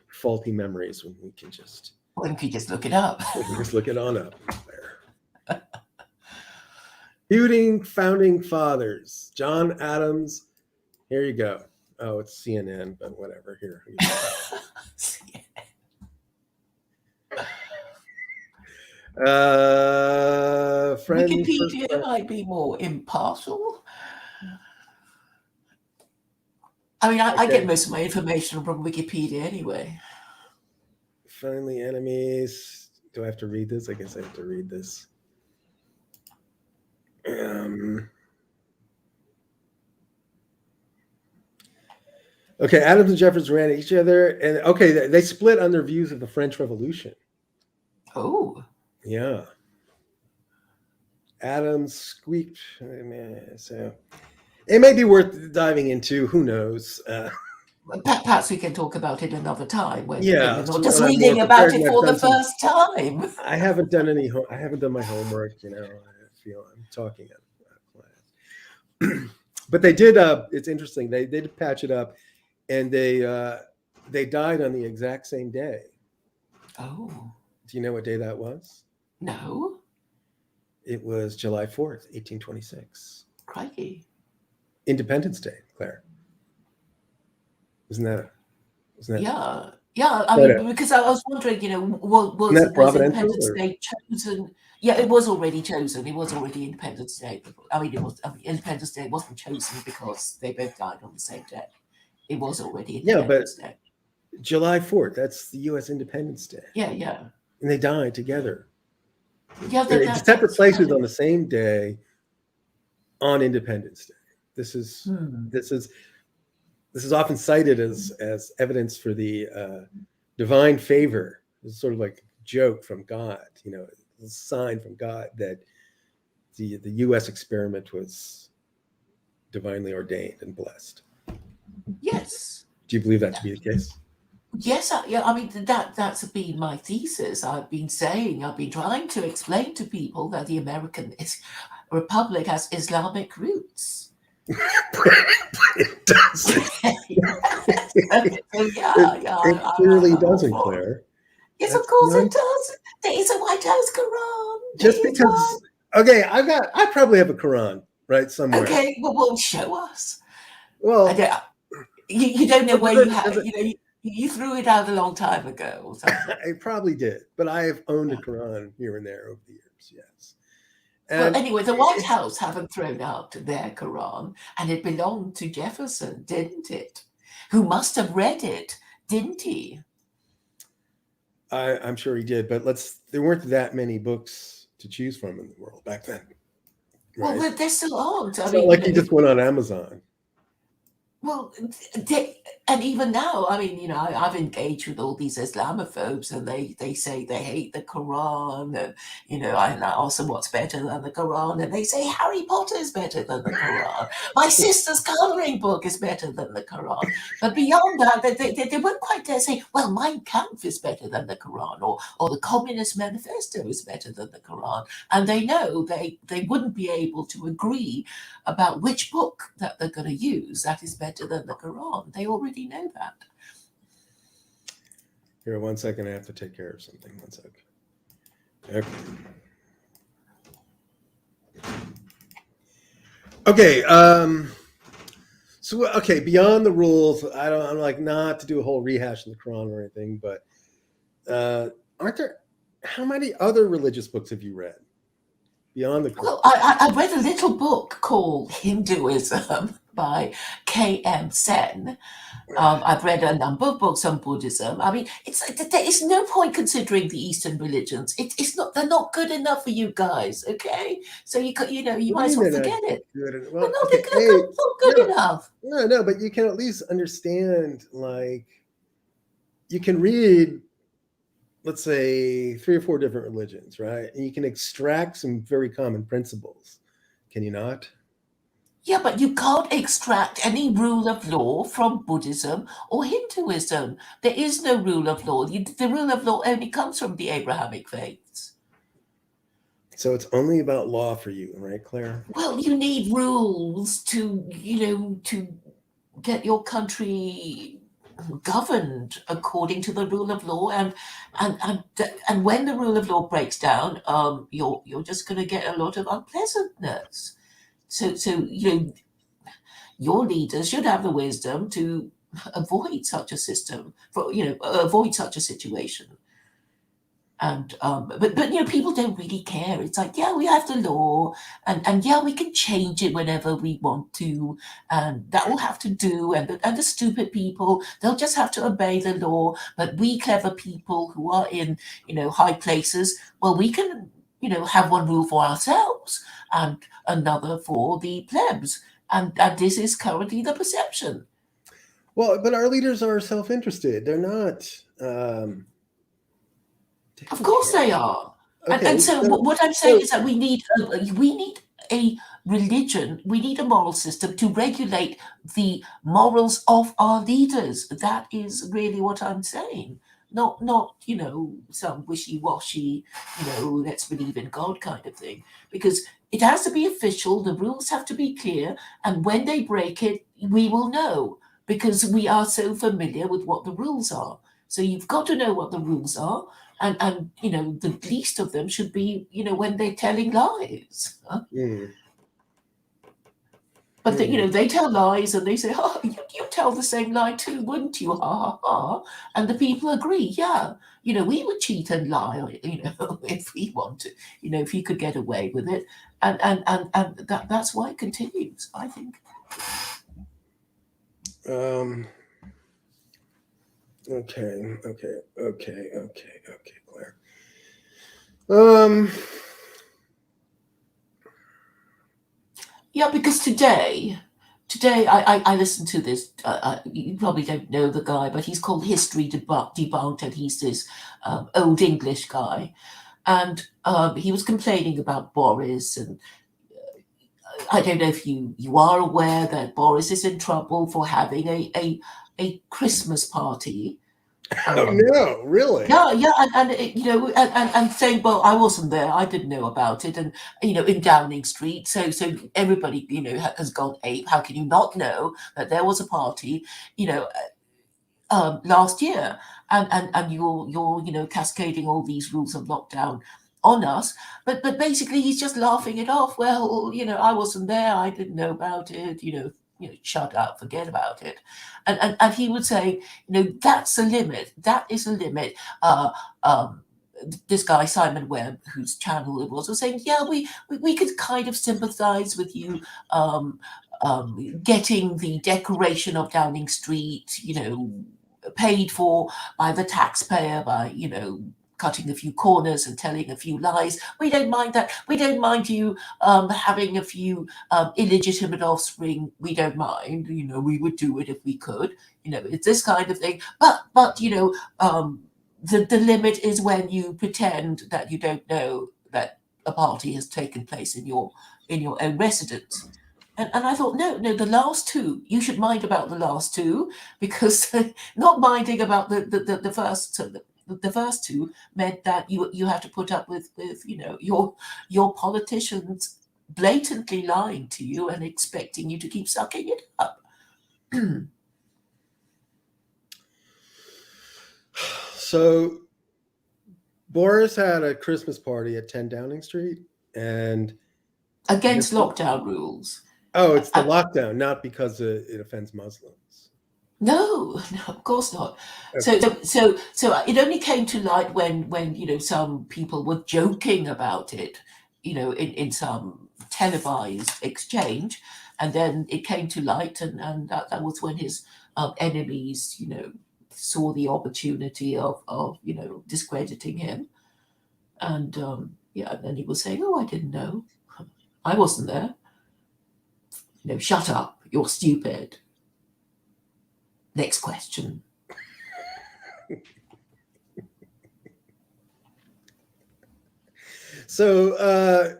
faulty memories when we can just? Well, if you just look it up. Just look it on up there. Founding fathers. John Adams. Here you go. Oh, it's CNN, but whatever. Here. Wikipedia might be more impartial. I mean, I get most of my information from Wikipedia anyway. Friendly enemies. Do I have to read this? I guess I have to read this. Okay, Adams and Jefferson ran at each other, and okay, they split on their views of the French Revolution. Oh. Yeah. Adams squeaked. So it may be worth diving into. Who knows? Perhaps we can talk about it another time when you're not just when reading about it for the first time. I haven't done my homework. You know, I feel I'm talking out of class. But they did. It's interesting. They did patch it up, and they died on the exact same day. Oh. Do you know what day that was? No. It was July 4th, 1826. Crikey. Independence Day, Claire. Isn't that? Yeah. I mean, because I was wondering, was Independence Day chosen? Yeah, it was already chosen. It was already Independence Day. Independence Day wasn't chosen because they both died on the same day. It was already Independence Day. July 4th, that's the U.S. Independence Day. Yeah. And they died together. Yeah, separate places on the same day on Independence Day. This is often cited as evidence for the divine favor. It's sort of like a joke from God, a sign from God that the U.S. experiment was divinely ordained and blessed. Yes. Do you believe that to be the case? Yes, I mean that's been my thesis. I've been trying to explain to people that the Republic has Islamic roots. It doesn't. So, It clearly I'm all doesn't, for it. Claire. Yes, of That's course it nonsense. does. There is a White House Quran. Just There is one. because. Okay, I probably have a Quran right somewhere. Okay, well, show us. Well, You don't know well, where you have. You threw it out a long time ago or something. I probably did, but I have owned a Quran here and there over the years. Yes. Well, And anyway, the White House haven't thrown out their Quran, and it belonged to Jefferson, didn't it? Who must have read it, didn't he? I'm sure he did, but there weren't that many books to choose from in the world back then. Right? Well, there still aren't. It's not like he just went on Amazon. Well, and even now, I mean, I've engaged with all these Islamophobes, and they say they hate the Quran, and I ask them what's better than the Quran, and they say Harry Potter is better than the Quran. My sister's coloring book is better than the Quran. But beyond that, they won't quite dare say, well, Mein Kampf is better than the Quran, or the Communist Manifesto is better than the Quran, and they know they wouldn't be able to agree about which book that they're going to use that is better than the Quran. They already know that. Here, 1 second. I have to take care of something. 1 second. Okay. Okay. Beyond the rules, I'm like not to do a whole rehash of the Quran or anything, but aren't there? How many other religious books have you read beyond the Quran? Well, I read a little book called Hinduism by K.M. Sen. I've read a number of books on Buddhism. I mean, there is no point considering the Eastern religions. It's not. They're not good enough for you guys. Okay, so you might as well forget it. Well, they're not good enough. No, but you can at least understand. Like, you can read, let's say, 3 or 4 different religions, right? And you can extract some very common principles. Can you not? Yeah, but you can't extract any rule of law from Buddhism or Hinduism. There is no rule of law. The rule of law only comes from the Abrahamic faiths. So it's only about law for you, right, Claire? Well, you need rules to get your country governed according to the rule of law, and when the rule of law breaks down, you're just going to get a lot of unpleasantness. So your leaders should have the wisdom to avoid such a system, avoid such a situation. And but people don't really care. It's like, yeah, we have the law, and yeah, we can change it whenever we want to, and that will have to do. And the stupid people, they'll just have to obey the law. But we clever people who are in high places, well, we can have one rule for ourselves and another for the plebs, and this is currently the perception. Well, but our leaders are self-interested. They're not. Of course they are. Okay, and so what I'm saying is that we need a religion, we need a moral system to regulate the morals of our leaders. That is really what I'm saying. Not some wishy-washy, let's believe in God kind of thing. Because it has to be official, the rules have to be clear, and when they break it, we will know, because we are so familiar with what the rules are. So you've got to know what the rules are. And the least of them should be when they're telling lies. But they tell lies, and they say, "Oh, you tell the same lie too, wouldn't you?" Ha ha ha. And the people agree. Yeah, we would cheat and lie. If we want to. If you could get away with it, and that's why it continues, I think. Okay, Claire. Yeah, because today I listened to this. You probably don't know the guy, but he's called History Debunked, and he's this old English guy, and he was complaining about Boris, and I don't know if you are aware that Boris is in trouble for having a a Christmas party. Oh no, really? Yeah, and saying, well, I wasn't there, I didn't know about it, and in Downing Street, so everybody has gone ape. How can you not know that there was a party, last year, and you're cascading all these rules of lockdown on us, but basically he's just laughing it off. Well, I wasn't there, I didn't know about it, shut up, forget about it. And he would say, that's a limit, that is a limit. This guy Simon Webb, whose channel it was saying, yeah, we could kind of sympathize with you getting the decoration of Downing Street, paid for by the taxpayer, by cutting a few corners and telling a few lies. We don't mind that. We don't mind you having a few illegitimate offspring. We don't mind. We would do it if we could. It's this kind of thing. But the limit is when you pretend that you don't know that a party has taken place in your own residence. And I thought, no, the last two, you should mind about the last two, because not minding about the first two meant that you have to put up with your politicians blatantly lying to you and expecting you to keep sucking it up. So Boris had a Christmas party at 10 Downing Street, and against lockdown rules. Oh, it's the lockdown, not because it offends Muslims. No, of course not. Okay. So it only came to light when some people were joking about it, in some televised exchange, and then it came to light, and that was when his enemies, saw the opportunity of discrediting him, and then he was saying, "Oh, I didn't know, I wasn't there. Shut up, you're stupid. Next question." So,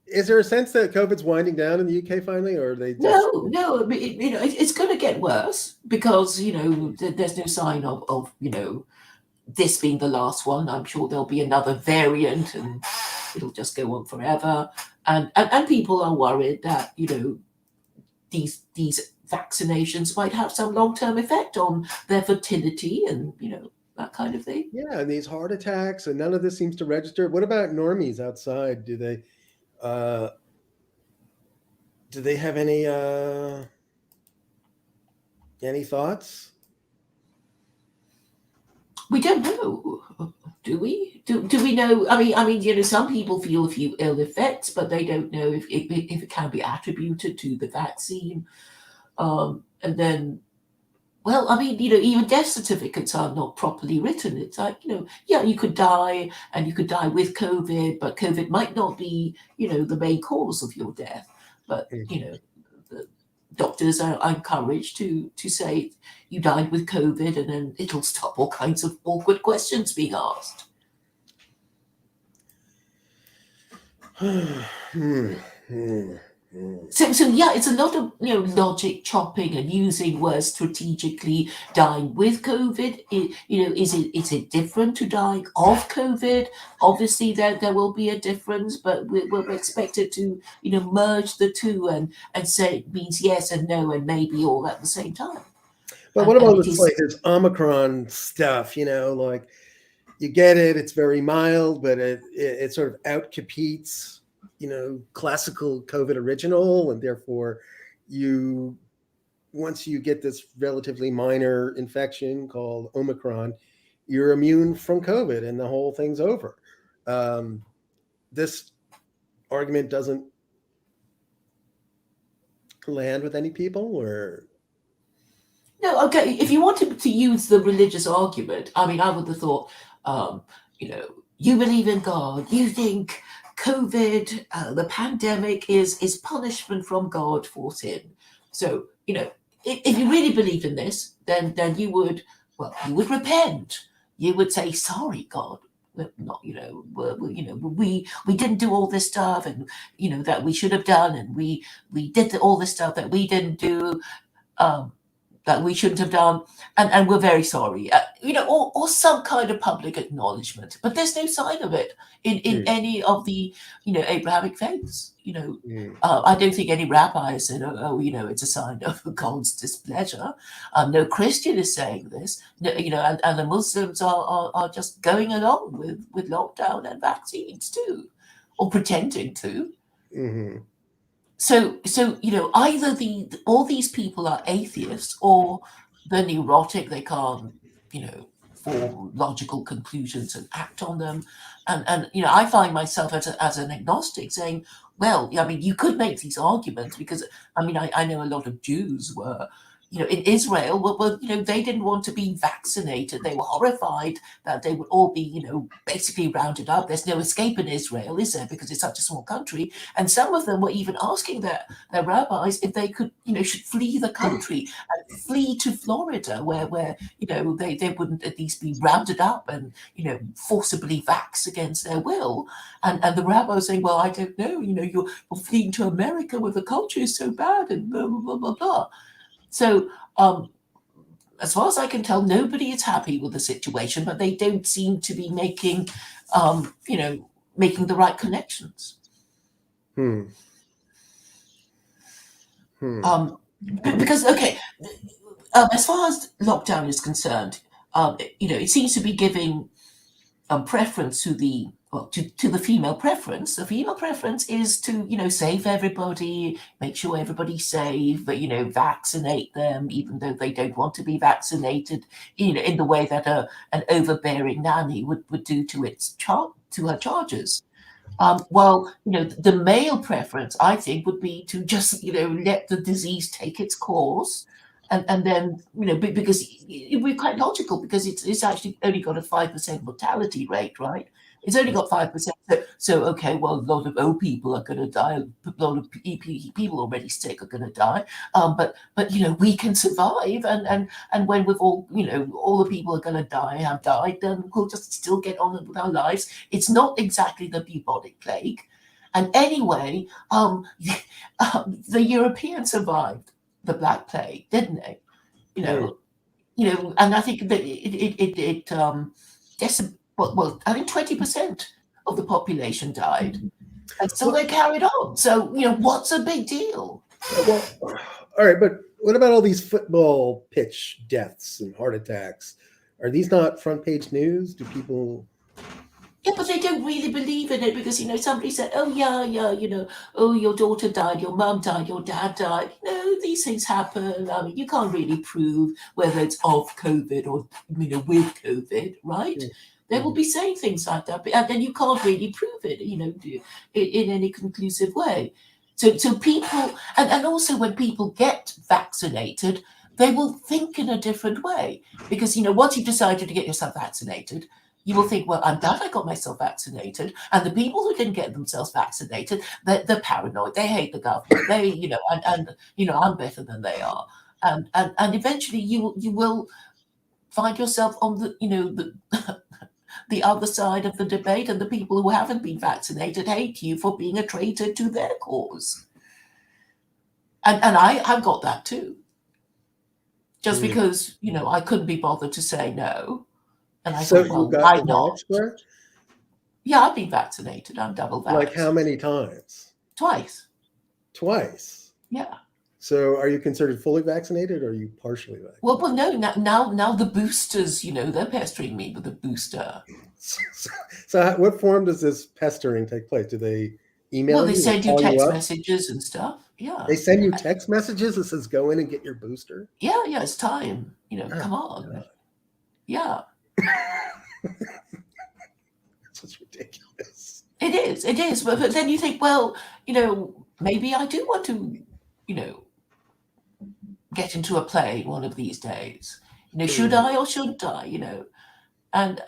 is there a sense that COVID's winding down in the UK finally, or are they just... No. It's going to get worse, because there's no sign of this being the last one. I'm sure there'll be another variant, and it'll just go on forever. And people are worried that these vaccinations might have some long-term effect on their fertility and that kind of thing. Yeah, and these heart attacks, and none of this seems to register. What about normies outside? Do they have any thoughts? We don't know. Do we? Do we know? I mean, some people feel a few ill effects, but they don't know if it can be attributed to the vaccine. And then, well, I mean, even death certificates are not properly written. It's like, yeah, you could die, and you could die with COVID, but COVID might not be, the main cause of your death. But, the doctors are encouraged to say you died with COVID, and then it'll stop all kinds of awkward questions being asked. So yeah, it's a lot of logic chopping and using words strategically. Dying with COVID, is it different to dying of COVID? Obviously, there will be a difference, but we're expected to merge the two and say it means yes and no and maybe all at the same time. But what about this Omicron stuff? Like, you get it, it's very mild, but it sort of out-competes classical COVID original, and therefore once you get this relatively minor infection called Omicron, you're immune from COVID and the whole thing's over. This argument doesn't land with any people, or... No, okay, if you wanted to use the religious argument, I mean, I would have thought, you believe in God, you think COVID, the pandemic is punishment from God for sin. So, if you really believed in this, then you would repent. You would say, sorry, God, not, we didn't do all this stuff, and, that we should have done, and we did all this stuff that we didn't do. that we shouldn't have done, and we're very sorry, or some kind of public acknowledgement. But there's no sign of it in any of the, Abrahamic faiths. I don't think any rabbi has said, it's a sign of God's displeasure. No Christian is saying this, and the Muslims are just going along with lockdown and vaccines too, or pretending to. Mm-hmm. So either all these people are atheists, or they're neurotic. They can't, form logical conclusions and act on them. And I find myself as an agnostic saying, well, you could make these arguments because I know a lot of Jews were, in Israel, they didn't want to be vaccinated. They were horrified that they would all be, basically rounded up. There's no escape in Israel, is there? Because it's such a small country. And some of them were even asking their rabbis if they could, should flee the country and flee to Florida, where they wouldn't at least be rounded up and, forcibly vaxxed against their will. And the rabbi was saying, well, I don't know, you're fleeing to America where the culture is so bad and blah, blah, blah, blah, blah. So, as far as I can tell, nobody is happy with the situation, but they don't seem to be making the right connections. Because, as far as lockdown is concerned, it seems to be giving preference to the female preference. The female preference is to, save everybody, make sure everybody's safe, but, vaccinate them, even though they don't want to be vaccinated, in the way that an overbearing nanny would do to her charges. Well, the male preference, I think, would be to just, let the disease take its course. And then, because we're quite logical, because it's actually only got a 5% mortality rate, right? It's only got 5%. So okay, well, a lot of old people are going to die. A lot of people already sick are going to die. But we can survive. And when we've all, all the people are going to have died, then we'll just still get on with our lives. It's not exactly the bubonic plague. And anyway, the Europeans survived the Black Plague, didn't they? And I think that I think 20% of the population died, and so they carried on. So what's a big deal? Well, all right, but what about all these football pitch deaths and heart attacks? Are these not front page news? Do people? Yeah, but they don't really believe in it because, somebody said, oh, yeah, oh, your daughter died, your mum died, your dad died. These things happen. You can't really prove whether it's of COVID or, with COVID, right? They will be saying things like that, and then you can't really prove it, in any conclusive way. So people, and also when people get vaccinated, they will think in a different way because, once you've decided to get yourself vaccinated, you will think, well, I'm glad I got myself vaccinated. And the people who didn't get themselves vaccinated, they're paranoid. They hate the government. They, I'm better than they are. And eventually you will find yourself on the, the other side of the debate. And the people who haven't been vaccinated hate you for being a traitor to their cause. And I've got that too. Just because, I couldn't be bothered to say no. And I thought, well, why not? Yeah, I've been vaccinated. I'm double vaccinated. Like how many times? Twice. Twice? Yeah. So are you considered fully vaccinated or are you partially vaccinated? Well, no, now the boosters, they're pestering me with a booster. So what form does this pestering take place? Do they email you? Well, they send you text messages and stuff. Yeah. They send you text messages that says, go in and get your booster? Yeah, it's time. Come on. God. Yeah. It's ridiculous. It is. But then you think, well, maybe I do want to, get into a play one of these days. Should I or shouldn't I? And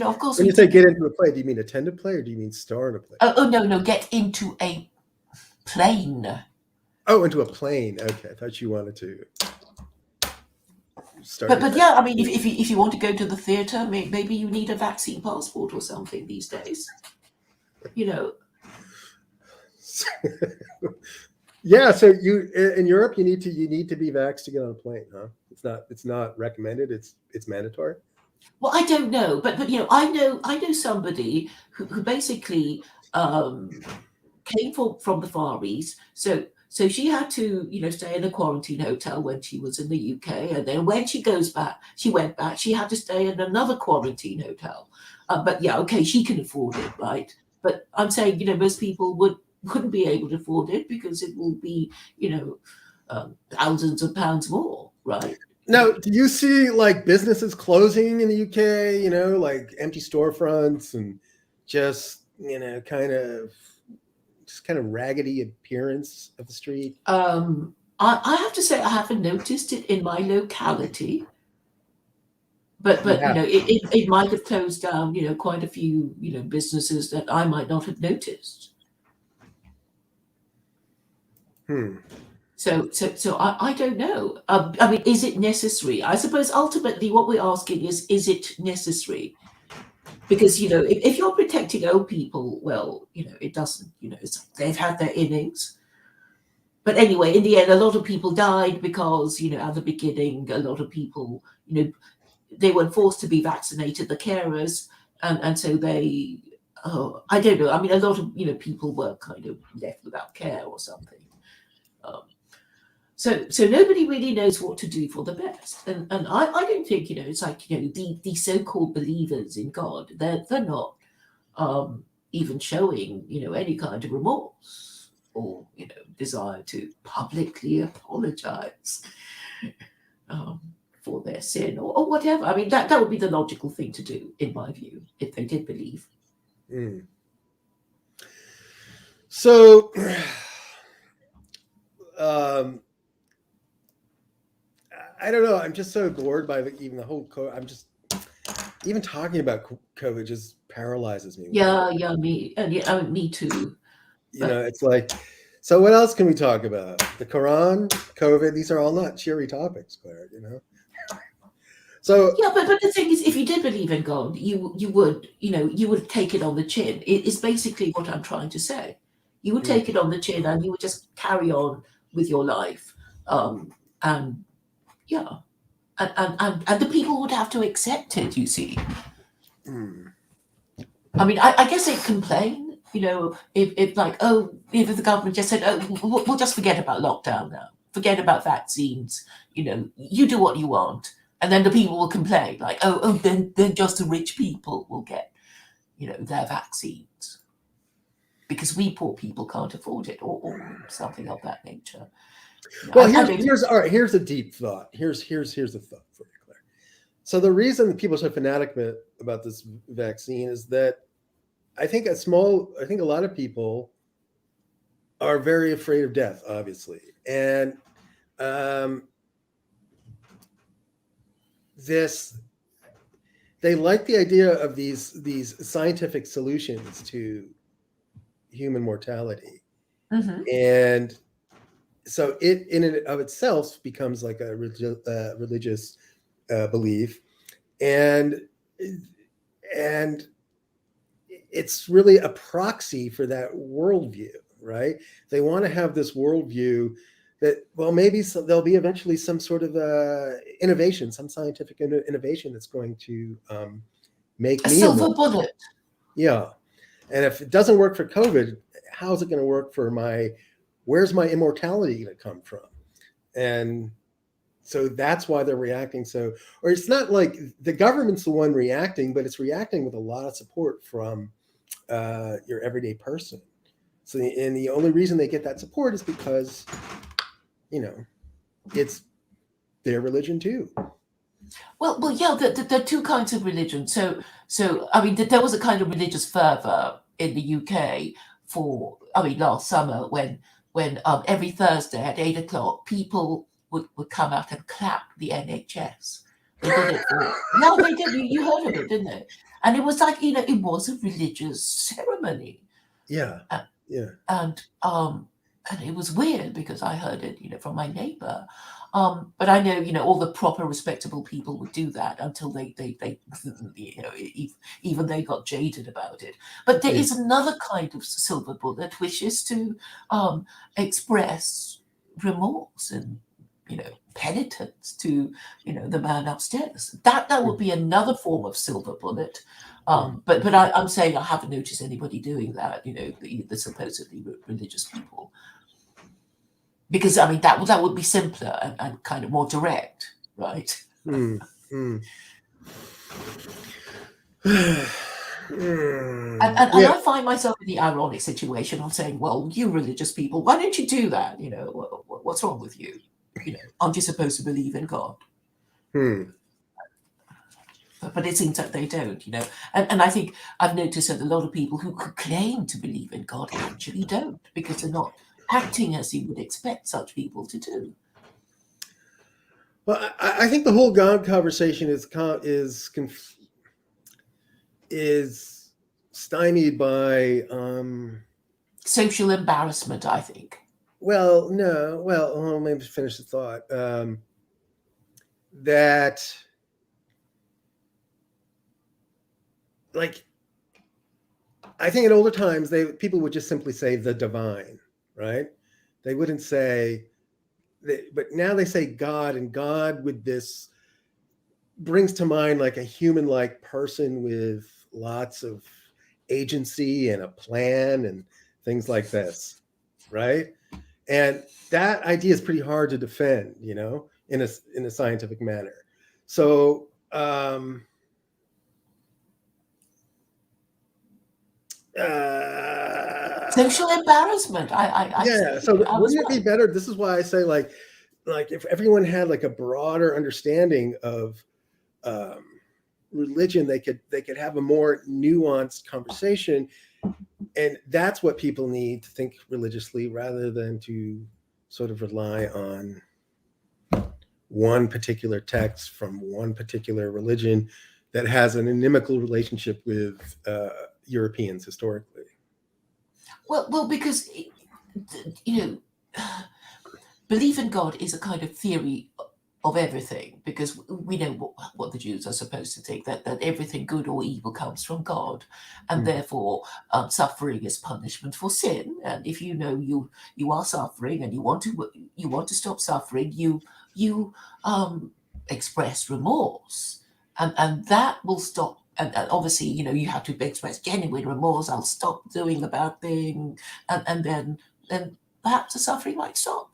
of course. When you say get into a play, do you mean attend a play or do you mean star in a play? Oh no, get into a plane. Oh, into a plane. Okay, I thought you wanted to. But yeah, if you want to go to the theatre, maybe you need a vaccine passport or something these days. Yeah, so you in Europe, you need to be vaxxed to get on a plane, huh? It's not recommended. It's mandatory. Well, I don't know, but I know somebody who basically came from the Far East. So she had to, stay in a quarantine hotel when she was in the UK, and then when she went back, she had to stay in another quarantine hotel. But yeah, okay, she can afford it, right? But I'm saying, most people wouldn't be able to afford it because it will be, thousands of pounds more, right? Now, do you see like businesses closing in the UK? Like empty storefronts and just kind of raggedy appearance of the street. I have to say I haven't noticed it in my locality, You but have. it might have closed down, quite a few, businesses that I might not have noticed. Hmm. So I don't know. I mean, is it necessary? I suppose ultimately what we're asking is it necessary? Because if you're protecting old people, well, it doesn't. They've had their innings. But anyway, in the end, a lot of people died because at the beginning, a lot of people, they were forced to be vaccinated, the carers, and so they. Oh, I don't know. I mean, a lot of people were kind of left without care or something. Um, so nobody really knows what to do for the best, and I don't think it's like the so-called believers in God. They're not even showing any kind of remorse or desire to publicly apologize um, for their sin or whatever. I mean that would be the logical thing to do in my view if they did believe. Hmm. So, um, I don't know. I'm just so bored by even the whole. I'm just even talking about COVID just paralyzes me. Yeah, me and yeah, I mean, me too. But It's like, so what else can we talk about? The Quran, COVID. These are all not cheery topics, Claire. So yeah, but the thing is, if you did believe in God, you would you would take it on the chin. It is basically what I'm trying to say. You would mm, take it on the chin, and you would just carry on with your life. And yeah, and the people would have to accept it. You see, mm, I mean, I guess they'd complain. If like, oh, if the government just said, oh, we'll just forget about lockdown now, forget about vaccines. You do what you want, and then the people will complain, like, oh, then just the rich people will get, their vaccines because we poor people can't afford it, or something of that nature. well, I here's don't here's all right. Here's a deep thought. Here's a thought for you, Claire. So the reason people are so fanatic about this vaccine is that I think a lot of people are very afraid of death, obviously, and um, this they like the idea of these scientific solutions to human mortality, Mhm. and so it in and of itself becomes like a religious belief, and and it's really a proxy for that worldview, right? They want to have this worldview that, well, maybe there'll be eventually some sort of innovation, some scientific innovation that's going to make A me silver immortal. bullet. Yeah. And if it doesn't work for COVID, how's it going to work for where's my immortality going to come from? And so that's why they're reacting. Or it's not like the government's the one reacting, but it's reacting with a lot of support from your everyday person. So, and the only reason they get that support is because, you know, it's their religion too. Well, yeah. The two kinds of religion. So I mean, there was a kind of religious fervor in the UK I mean, last summer when every Thursday at 8 o'clock people would come out and clap the NHS. They did it for yeah, they did. You heard of it, didn't they? And it was like it was a religious ceremony. Yeah. Uh, Yeah. and and it was weird because I heard it, from my neighbor. But I know, all the proper, respectable people would do that until they even they got jaded about it. But there Yeah. is another kind of silver bullet, which is to express remorse and, penitence to, the man upstairs. That would be another form of silver bullet. But I'm saying I haven't noticed anybody doing that, the supposedly religious people. Because I mean that would be simpler and kind of more direct, right? Mm, mm. And Yeah. I find myself in the ironic situation of saying, well, you religious people, why don't you do that? What's wrong with you? Aren't you supposed to believe in God? Hmm. But it seems like they don't, And I think I've noticed that a lot of people who could claim to believe in God actually don't, because they're not acting as you would expect such people to do. Well, I think the whole God conversation is stymied by Social embarrassment, I think. well, no, well, maybe finish the thought. That like I think in older times people would just simply say the divine, right? They wouldn't say but now they say God, and God with this brings to mind like a human-like person with lots of agency and a plan and things like this, right? And that idea is pretty hard to defend, in a scientific manner. So Social embarrassment. I yeah. say So I was wouldn't it be right. better? This is why I say like if everyone had like a broader understanding of um, religion, they could have a more nuanced conversation, and that's what people need to think religiously rather than to sort of rely on one particular text from one particular religion that has an inimical relationship with Europeans historically. Well, because you know, belief in God is a kind of theory of everything, because we know what the Jews are supposed to think, that everything good or evil comes from God, and Mm. therefore suffering is punishment for sin. And if you are suffering and you want to stop suffering, you express remorse, and that will stop. And obviously, you have to express genuine remorse. I'll stop doing the bad thing, and then perhaps the suffering might stop,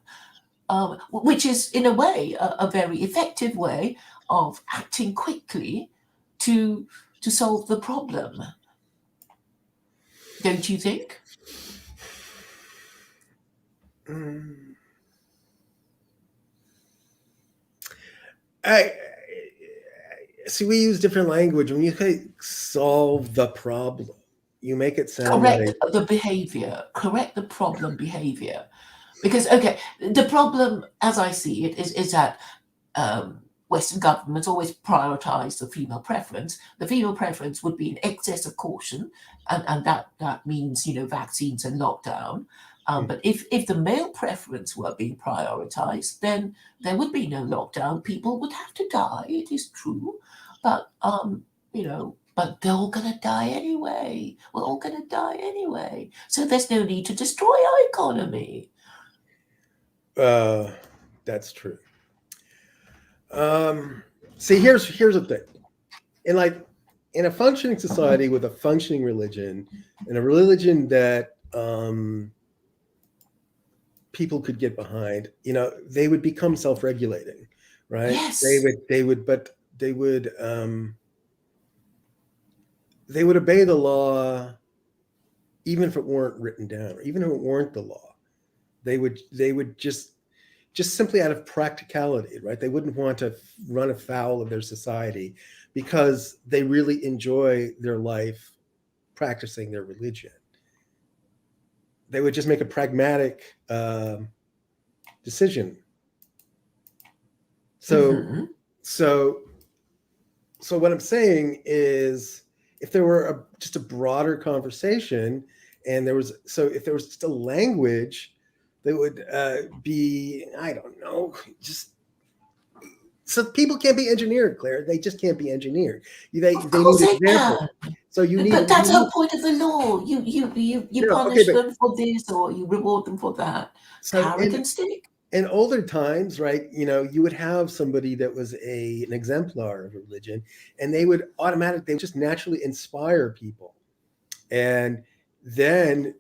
which is, in a way, a very effective way of acting quickly to solve the problem. Don't you think? Mm. I see. We use different language when you say solve the problem. You make it sound Correct like the behavior, correct the problem behavior. Because, okay, the problem, as I see it, is that Western governments always prioritize the female preference. The female preference would be an excess of caution, and that means, vaccines and lockdown. But if the male preference were being prioritized, then there would be no lockdown. People would have to die. It is true, but but they're all gonna die anyway. We're all gonna die anyway. So there's no need to destroy our economy. uh, that's true. See, here's the thing. In in a functioning society with a functioning religion, and a religion that people could get behind, they would become self-regulating, right? Yes. They would obey the law even if it weren't written down, or even if it weren't the law. They would just simply out of practicality, right? They wouldn't want to run afoul of their society because they really enjoy their life practicing their religion. They would just make a pragmatic decision. So, Hmm. so, so what I'm saying is, if there were just a broader conversation, and if there was just a language They would be, I don't know, just so people can't be engineered, Claire. They just can't be engineered. They Of need course they examples. can. So you But that's the need whole point of the law. You no, okay, punish but them for this or you reward them for that. so Carrot and stick. in older times, right, you would have somebody that was an exemplar of religion, and they would just naturally inspire people. And then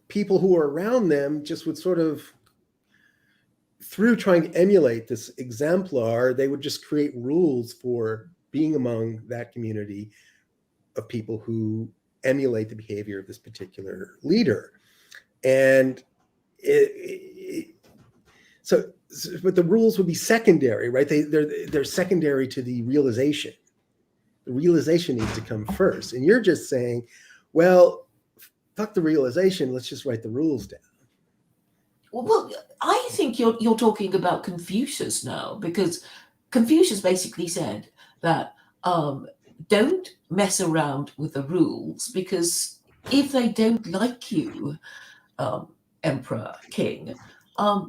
people who were around them just would sort of, through trying to emulate this exemplar, they would just create rules for being among that community of people who emulate the behavior of this particular leader. And but the rules would be secondary, right? They're secondary to the realization. The realization needs to come first. And you're just saying, well, fuck the realization. Let's just write the rules down. Well, I think you're talking about Confucius now, because Confucius basically said that don't mess around with the rules, because if they don't like you, emperor, king,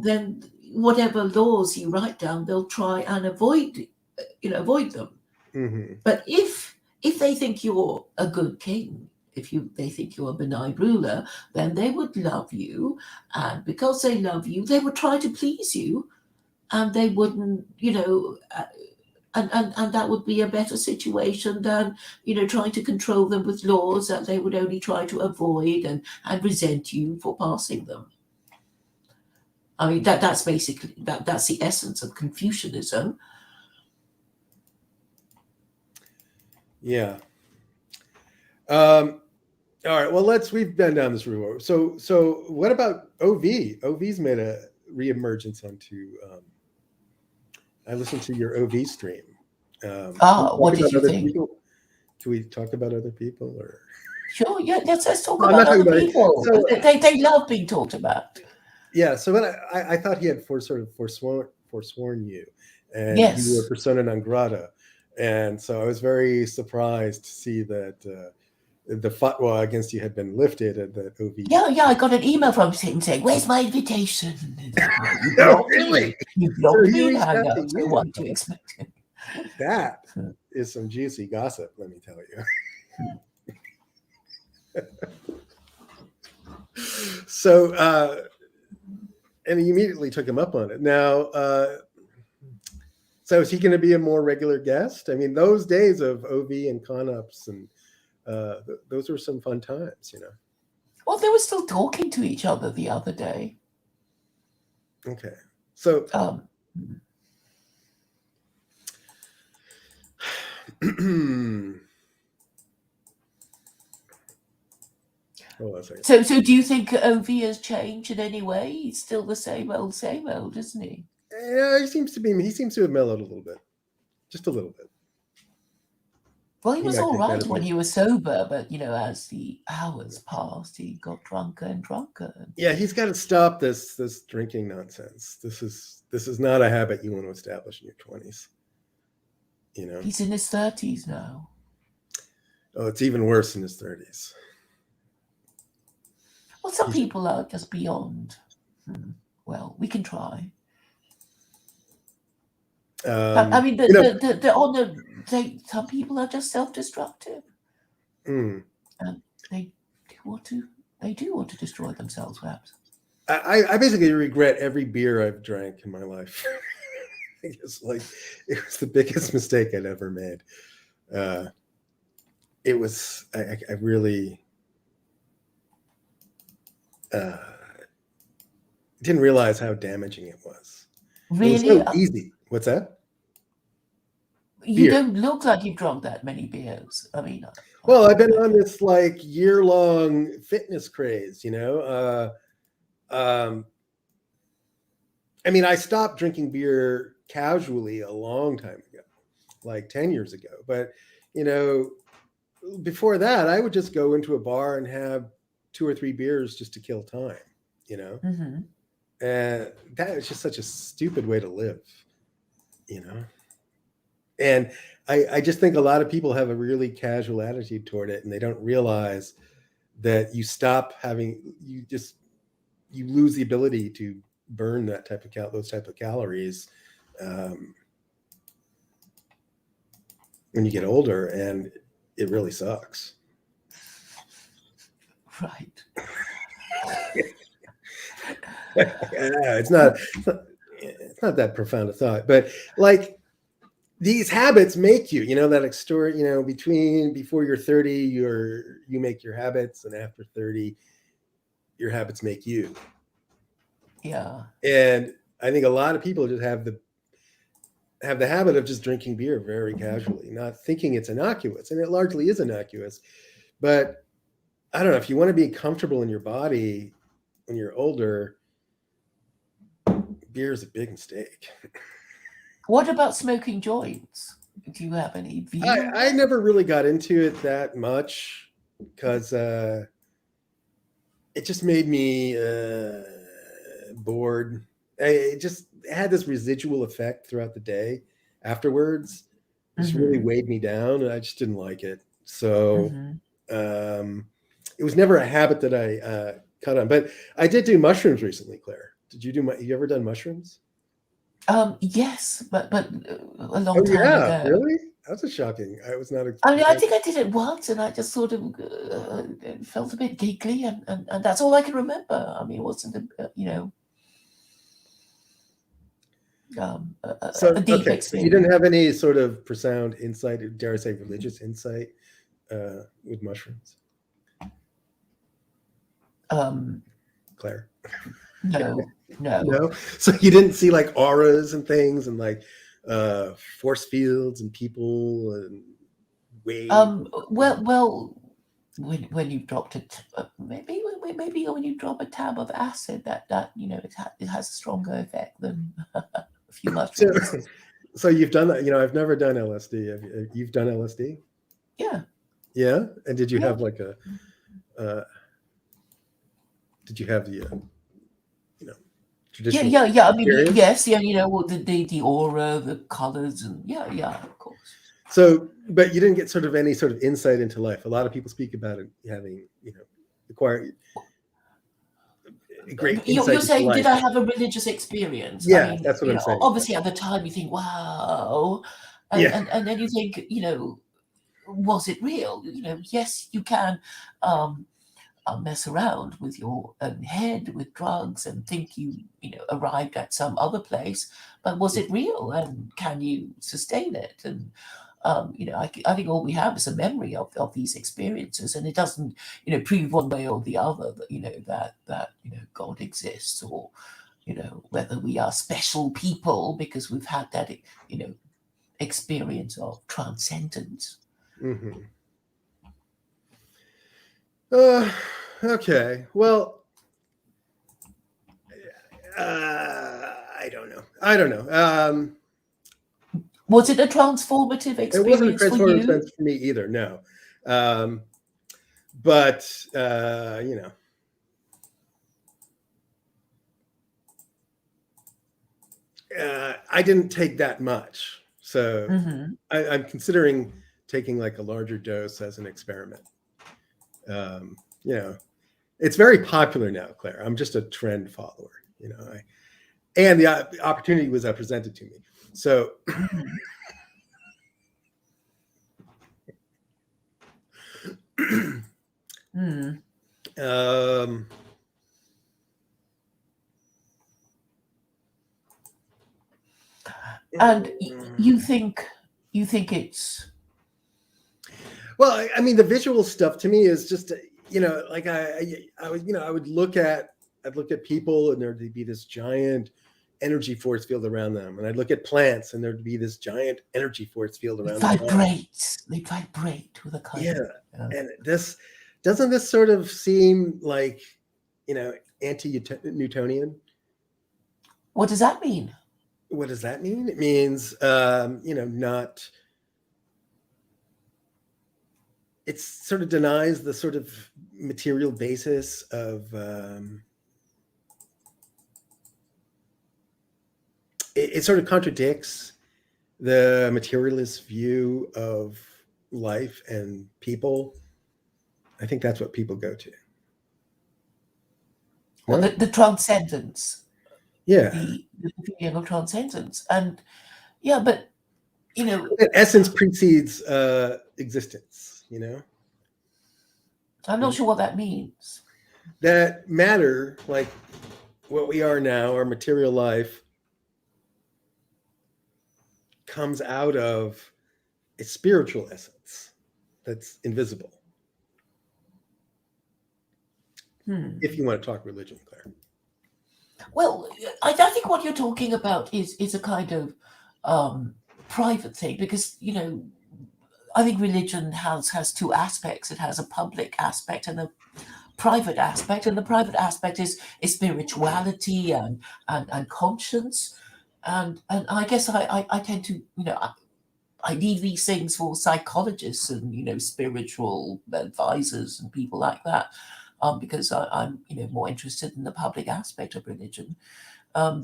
then whatever laws you write down, they'll try and avoid them. Mm-hmm. But if they think you're a good king, they think you're a benign ruler, then they would love you, and because they love you, they would try to please you, and they wouldn't, and that would be a better situation than trying to control them with laws that they would only try to avoid and resent you for passing them. I mean, that's basically that's the essence of Confucianism. Yeah. All right. Well, we've been down this road. So what about OV? OV's made a reemergence onto. I listened to your OV stream. What did you think? People? Can we talk about other people or? Sure. Yeah. Let's talk about other people. So, they love being talked about. Yeah. So I thought he had forsworn you, and yes, you were persona non grata, and so I was very surprised to see that. The fatwa against you had been lifted at that OV. Yeah, I got an email from him saying, "Where's my invitation?" No, really? You blocked me. Hang out. So what do you expect? That is some juicy gossip, let me tell you. So, and he immediately took him up on it. Now, so is he going to be a more regular guest? I mean, those days of OV and con-ups and those were some fun times, Well, they were still talking to each other the other day. Okay. So hold on a second. So do you think OV has changed in any way? He's still the same old, isn't he? Yeah, he seems to have mellowed a little bit. Just a little bit. Well, he was all right when he was sober, but as the hours passed, he got drunker and drunker. Yeah, he's got to stop this drinking nonsense. This is not a habit you want to establish in your 20s. He's in his 30s now. Oh, it's even worse in his 30s. Well, some people are just beyond. Well, we can try. I mean, some people are just self-destructive, and they do want to destroy themselves. Perhaps. I basically regret every beer I've drank in my life. It's like it was the biggest mistake I'd ever made. It was I really didn't realize how damaging it was. Really? It was so easy. What's that? You don't look like you've drunk that many beers. I mean, well, I've been on this year-long fitness craze, I mean, I stopped drinking beer casually a long time ago, like 10 years ago. But, before that, I would just go into a bar and have 2 or 3 beers just to kill time, Mm-hmm. And that is just such a stupid way to live, And I just think a lot of people have a really casual attitude toward it, and they don't realize that you you lose the ability to burn that type of those type of calories when you get older, and it really sucks. Right. It's not that profound a thought, but like these habits make you, that story, before you're 30, you make your habits, and after 30, your habits make you. Yeah. And I think a lot of people just have the habit of just drinking beer very casually, not thinking it's innocuous, and it largely is innocuous. But I don't know, if you want to be comfortable in your body when you're older, beer is a big mistake. What about smoking joints? Do you have any view on I that? never really got into it that much because it just made me bored. It just had this residual effect throughout the day afterwards. It just really weighed me down, and I just didn't like it. So it was never a habit that I cut on. But I did do mushrooms recently, Claire. You ever done mushrooms? Yes, but a long Oh, time yeah, ago. really? That's a shocking. I was not. I mean, I think I did it once, and I just sort of felt a bit giggly, and that's all I can remember. I mean, it wasn't So, a deep okay, so you experience. didn't have any sort of profound insight, or dare I say religious insight, with mushrooms, Claire? No, no. No? So you didn't see like auras and things, and like force fields and people and waves? Well, when you dropped it, maybe when you drop a tab of acid, that it has a stronger effect than a few So, mushrooms. so you've done that. I've never done LSD. You've done LSD? Yeah, Yeah? And did you yeah. have like did you have the, traditional Yeah. I mean, experience? yes, yeah. The aura, the colors, and yeah, of course. So, but you didn't get sort of any sort of insight into life. A lot of people speak about it having, acquired great You're insight into saying, did life. I have a religious experience? I Yeah, mean, that's what I'm saying. obviously at the time you think, wow, Yeah. and then you think, was it real? Yes, you can mess around with your own head with drugs and think you arrived at some other place, but was it real, and can you sustain it? And I think all we have is a memory of these experiences, and it doesn't prove one way or the other that God exists, or whether we are special people because we've had that experience of transcendence. Mm-hmm. Okay. Well, I don't know. Was it a transformative It wasn't a experience for transformative you? sense for me either. No. But I didn't take that much, so Hmm. I'm considering taking like a larger dose as an experiment. Um, it's very popular now, Claire. I'm just a trend follower, and the opportunity was presented to me. So, Mm. And you think it's well, I mean, the visual stuff to me is just, like I would look at people, and there'd be this giant energy force field around them, and I'd look at plants, and there'd be this giant energy force field around the plants. they vibrate with a kind Yeah, of and doesn't this sort of seem like, anti-Newtonian? what does that mean? What does that mean? It means, not. It sort of denies the sort of material basis of. It sort of contradicts the materialist view of life and people. I think that's what people go to. Well, No? the transcendence, Yeah. the feeling of transcendence, and yeah, but you know, That essence precedes existence, I'm not sure what that means. That matter, like what we are now, our material life, comes out of a spiritual essence that's invisible. If you want to talk religion, Claire. Well, I think what you're talking about is a kind of private thing because I think religion has two aspects. It has a public aspect and a private aspect, and the private aspect is spirituality and conscience, and I guess I tend to I leave these things for psychologists and spiritual advisors and people like that, because I'm more interested in the public aspect of religion,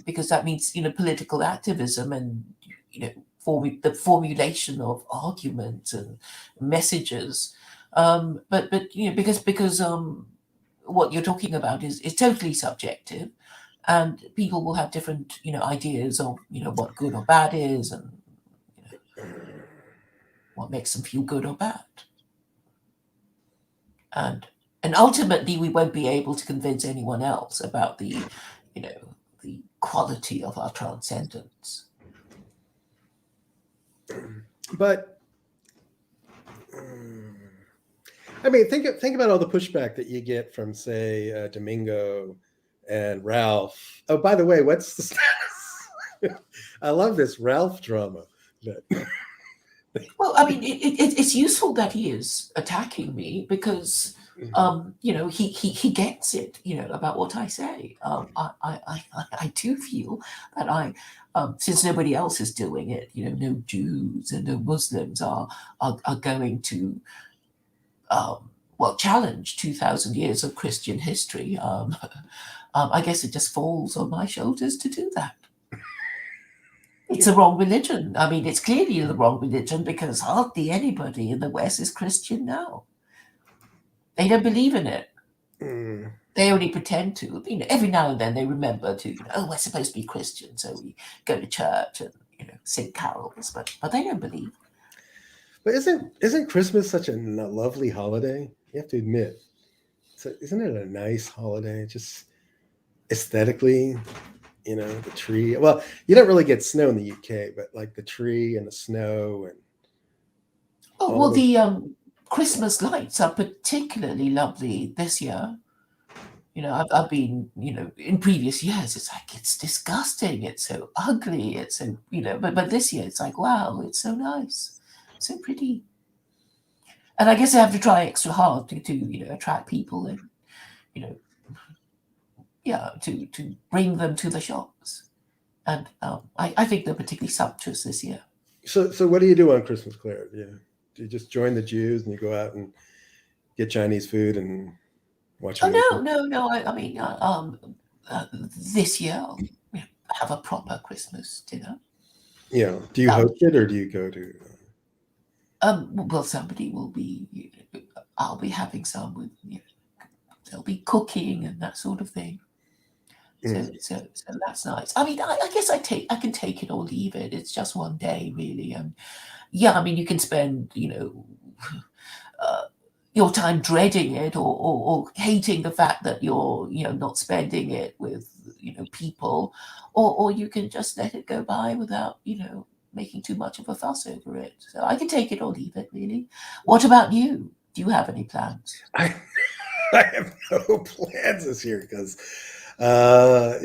because that means political activism and the formulation of arguments and messages, but because what you're talking about is totally subjective, and people will have different ideas of what good or bad is, and what makes them feel good or bad. And ultimately we won't be able to convince anyone else about the quality of our transcendence. But I mean, think about all the pushback that you get from, say, Domingo and Ralph. Oh, by the way, what's the status? I love this Ralph drama. Well, I mean, it's useful that he is attacking me because he gets it about what I say. I do feel that since nobody else is doing it, no Jews and no Muslims are going to challenge 2,000 years of Christian history. I guess it just falls on my shoulders to do that. It's the wrong religion. I mean, it's clearly the wrong religion because hardly anybody in the West is Christian now. They don't believe in it. They only pretend to. Every now and then they remember to, we're supposed to be Christian, so we go to church and sing carols, but they don't believe. But isn't Christmas such a lovely holiday? You have to admit, isn't it a nice holiday? Just aesthetically. The tree. Well, you don't really get snow in the UK, but like the tree and the snow and. Oh well, the Christmas lights are particularly lovely this year. I've been, in previous years, it's like it's disgusting. It's so ugly. It's so but this year it's like wow, it's so nice, so pretty. And I guess I have to try extra hard to attract people and to bring them to the shops. And I think they're particularly sumptuous this year. So what do you do on Christmas, Claire? Do you just join the Jews and you go out and get Chinese food and watch? Oh no! I mean, this year I'll have a proper Christmas dinner. Yeah. Do you host it or do you go to? Well, somebody will be. I'll be having some with. They'll be cooking and that sort of thing. So that's nice. I mean, I guess I can take it or leave it. It's just one day, really. I mean, you can spend, your time dreading it or hating the fact that you're, not spending it with, people, or you can just let it go by without, making too much of a fuss over it. So I can take it or leave it, really. What about you? Do you have any plans? I have no plans this year because. I'm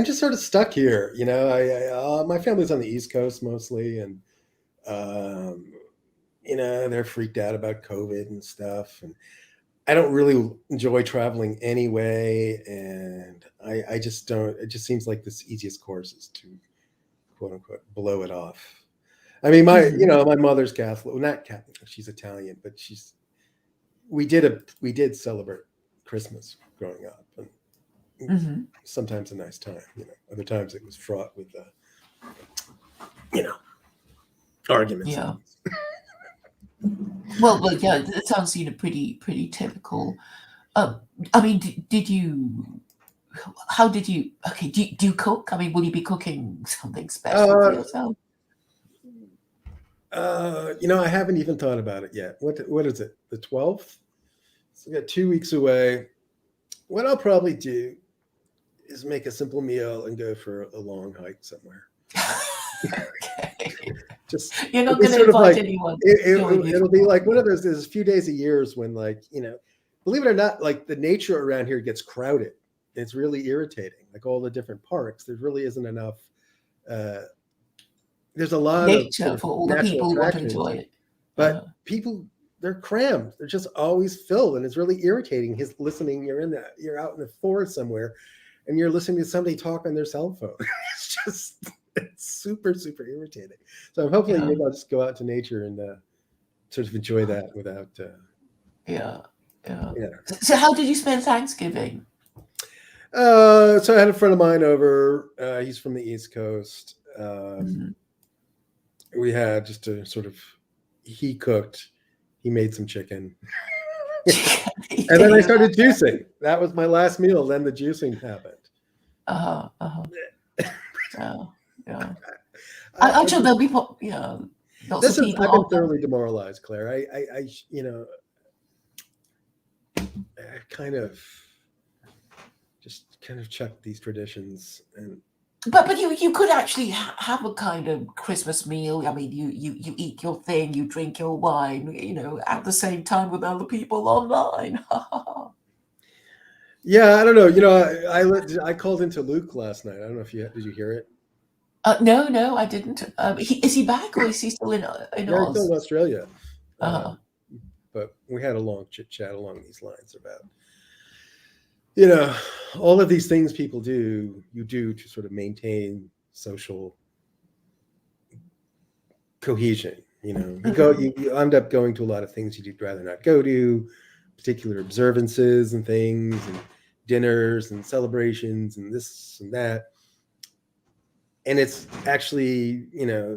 just sort of stuck here, my family's on the East Coast mostly, and they're freaked out about COVID and stuff, and I don't really enjoy traveling anyway, and I just don't. It just seems like this easiest course is to quote unquote blow it off. I mean, my mother's Catholic, well, not Catholic, she's Italian, but we did celebrate Christmas growing up, and sometimes a nice time, other times it was fraught with arguments. Yeah. Well, yeah, it sounds pretty typical. I mean, did you? How did you? Okay, do you cook? I mean, will you be cooking something special for Uh, yourself? I haven't even thought about it yet. What is it? The 12th? So we got 2 weeks away. What I'll probably do is make a simple meal and go for a long hike somewhere. Okay, Just you're it'll not be going to sort of invite like anyone to join it, you. it'll be like one of those. There's a few days a years when, like, believe it or not, like the nature around here gets crowded. It's really irritating. Like all the different parks, there really isn't enough. Uh, there's a lot of sort Nature of for all the natural people who want to attractions, enjoy it. but people, they're crammed. They're just always filled, and it's really irritating. His listening, you're out in the forest somewhere, and you're listening to somebody talk on their cell phone. It's super super irritating. So I'm hopefully Yeah, maybe I'll just go out to nature and sort of enjoy that without. yeah, yeah. Yeah. So, how did you spend Thanksgiving? So I had a friend of mine over. He's from the East Coast. Mhm. We had just a sort of. He cooked. He made some chicken. And then I You love started that. juicing. That was my last meal. Then the juicing happened. Uh-huh, uh-huh. Yeah, yeah. I'm I sure just there'll be, lots of people I've been on there. thoroughly demoralized, Claire. I kind of just kind of chucked these traditions and But you could actually have a kind of Christmas meal. I mean, you eat your thing, you drink your wine, at the same time with other people online. yeah, I don't know. I called into Luke last night. I don't know if did you hear it? No, no, I didn't. Is he back or is he still in Yeah, he's still Oz? in Australia. Uh, But we had a long chit chat along these lines about, you know, all of these things people you do to sort of maintain social cohesion. mhm, You end up going to a lot of things you'd rather not go to, particular observances and things, and dinners and celebrations and this and that. And it's actually,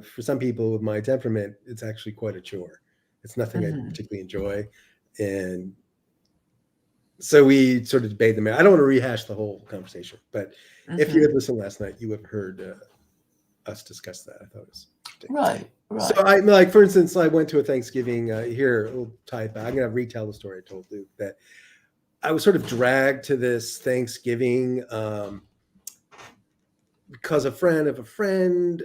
for some people with my temperament, it's actually quite a chore. It's nothing I mhm, particularly enjoy. And so we sort of debate them. I don't want to rehash the whole conversation, but if you mhm. had listened last night, you would have heard us discuss that. I thought it was interesting. Right, So right. I like, for instance, I went to a Thanksgiving here. We'll tie it back. I'm going to retell the story I told Luke that I was sort of dragged to this Thanksgiving because a friend of a friend,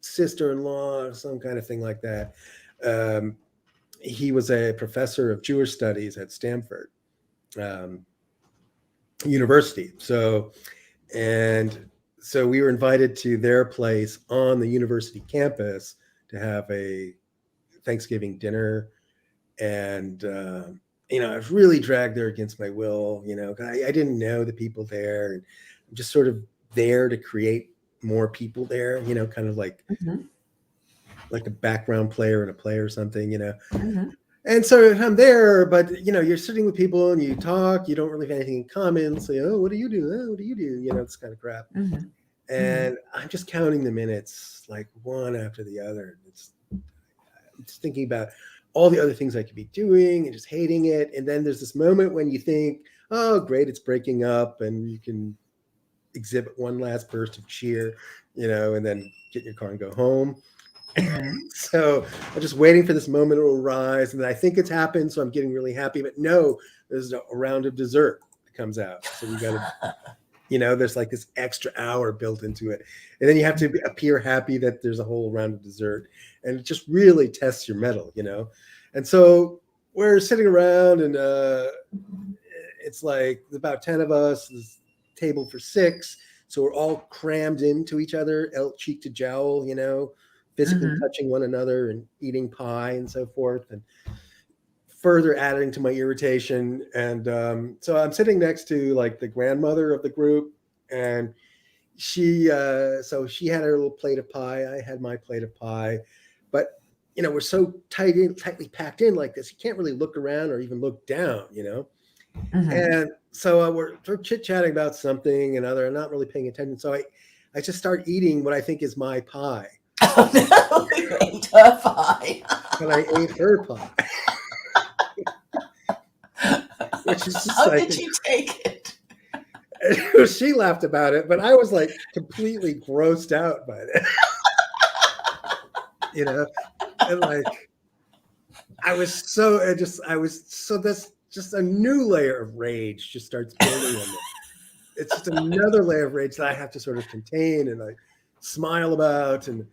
sister-in-law, some kind of thing like that. Um, he was a professor of Jewish studies at Stanford um, University. And so we were invited to their place on the university campus to have a Thanksgiving dinner. And, I was really dragged there against my will, 'cause I didn't know the people there. And I'm just sort of there to create more people there, kind of Mhm, like a background player in a play or something. mhm, And so I'm there, but you're sitting with people and you talk, you don't really have anything in common. So, oh, what do you do? Oh, what do you do? This kind of crap. mhm, mhm, And I'm just counting the minutes like one after the other. I'm just thinking about all the other things I could be doing and just hating it. And then there's this moment when you think, oh, great, it's breaking up, and you can exhibit one last burst of cheer, and then get in your car and go home. mhm. So I'm just waiting for this moment to arise, and then I think it's happened, so I'm getting really happy. But no, there's a round of dessert that comes out, so we got to, there's like this extra hour built into it, and then you have to appear happy that there's a whole round of dessert, and it just really tests your mettle. And so we're sitting around, and it's like about 10 of us. This table for 6. So we're all crammed into each other, cheek to jowl, physically Mhm. touching one another and eating pie and so forth, and further adding to my irritation. And so I'm sitting next to like the grandmother of the group, and she had her little plate of pie. I had my plate of pie, but we're so tightly packed in like this, you can't really look around or even look down. Mhm. And so we're sort of chit chatting about something and other, and not really paying attention. So I just start eating what I think is my pie, Oh no, you ate her pie. but I ate her pie. which is just How like, did you take it? she laughed about it, but I was like completely grossed out by it. And like that's just a new layer of rage just starts building on me. It's just another layer of rage that I have to sort of contain and like smile about and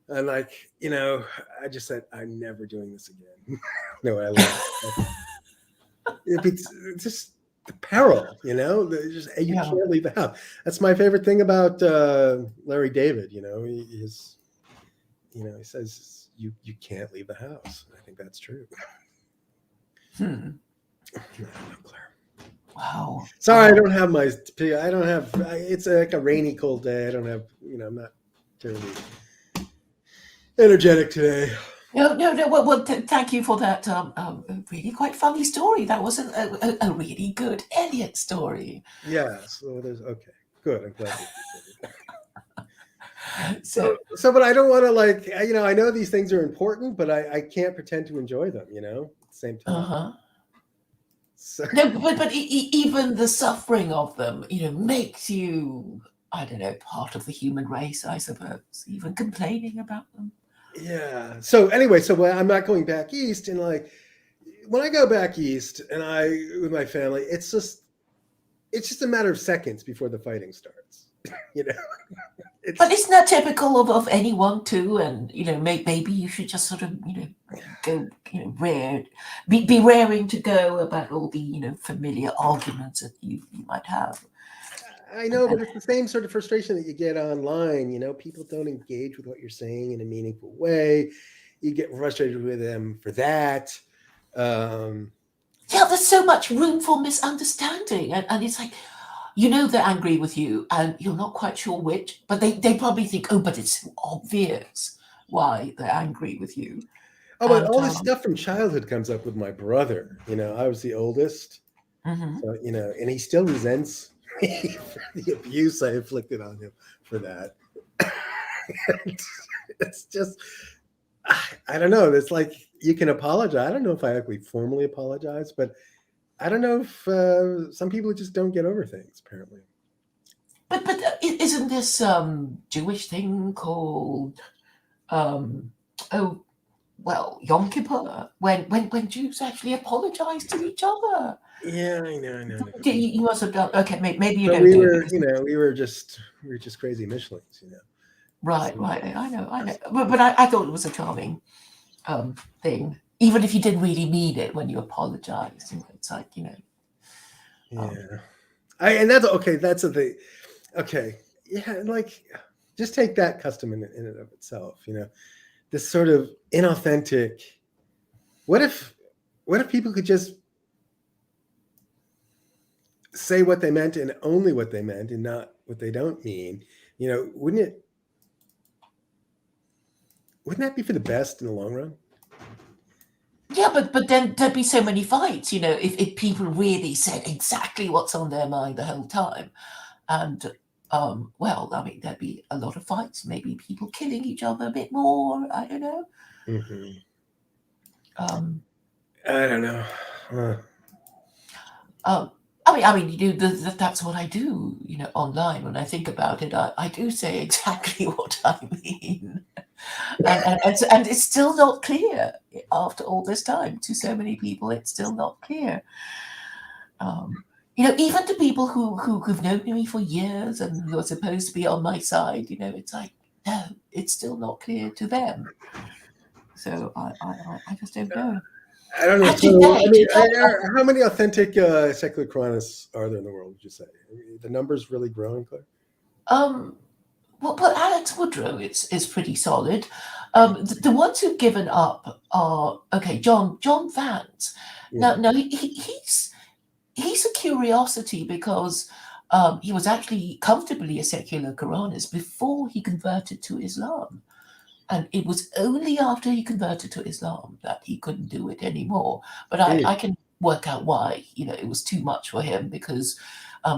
like, I just said, I'm never doing this again. No, I love it. It's just the peril, you Yeah. can't leave the house. That's my favorite thing about Larry David. He says you can't leave the house. I think that's true. Hmm. No, Claire. Wow. Sorry, Wow. I don't have. It's like a rainy, cold day. I don't have. I'm not terribly energetic today. No. Well, thank you for that really quite funny story. That was a really good Elliott story. Yeah. So there's okay. Good. I'm glad. So, But I don't want to like. I know these things are important, but I can't pretend to enjoy them. At the same time. uh-huh. So, No, but even the suffering of them, makes you, I don't know, part of the human race, I suppose. Even complaining about them. yeah. So anyway, when I'm not going back east, and like when I go back east, and with my family, it's just a matter of seconds before the fighting starts. But isn't that typical of anyone too? And maybe you should just sort of go be raring to go about all the familiar arguments that you might have. I know, but it's the same sort of frustration that you get online. People don't engage with what you're saying in a meaningful way. You get frustrated with them for that. Yeah, there's so much room for misunderstanding, and it's like they're angry with you, and you're not quite sure which, but they probably think, oh, but it's so obvious why they're angry with you. Oh, but And all this stuff from childhood comes up with my brother. I was the oldest, mhm. so and he still resents me for the abuse I inflicted on him for that. It's just, I don't know. It's like you can apologize. I don't know if I actually formally apologize, but I don't know if some people just don't get over things. Apparently, But isn't this Jewish thing called oh well, Yom Kippur, when Jews actually apologize to each other? yeah, I know. You must have done. Okay, maybe you But don't we do it were, because we were just crazy Michelins. right. So, I know. But I thought it was a charming thing, even if you didn't really mean it when you apologized. It's like yeah. And that's okay. That's the thing. Okay, yeah, like just take that custom in and of itself. This sort of inauthentic. What if people could just say what they meant and only what they meant and not what they don't mean? Wouldn't that be for the best in the long run? yeah, but then there'd be so many fights. If people really said exactly what's on their mind the whole time, and well, I mean, there'd be a lot of fights. Maybe people killing each other a bit more. I don't know. Mm-hmm. Um, I don't know. I mean, that's what I do. Online when I think about it, I do say exactly what I mean, and it's still not clear after all this time to so many people. It's still not clear. Even to people who've known me for years and who are supposed to be on my side, it's like no, it's still not clear to them. So I just don't know. I don't know. So, Actually, I mean, to talk how many authentic secular Quranists are there in the world? Would you say the numbers really growing, Claire? Well, Alex Woodrow is pretty solid. The ones who've given up are okay. John Vance. Yeah. No, he's a curiosity because he was actually comfortably a secular Quranist before he converted to Islam. And it was only after he converted to Islam that he couldn't do it anymore. But I can work out why. It was too much for him because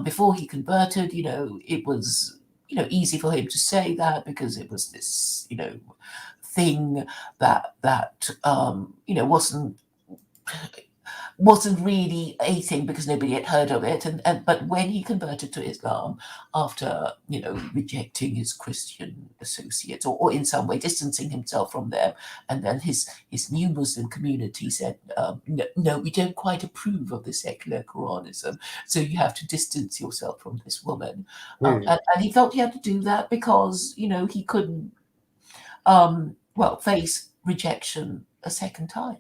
before he converted, it was easy for him to say that because it was this thing that wasn't wasn't really a thing because nobody had heard of it. And but when he converted to Islam after, rejecting his Christian associates or in some way distancing himself from them, and then his new Muslim community said, no, no, we don't quite approve of the secular Quranism, so you have to distance yourself from this woman. And he felt he had to do that because, he couldn't, face rejection a second time.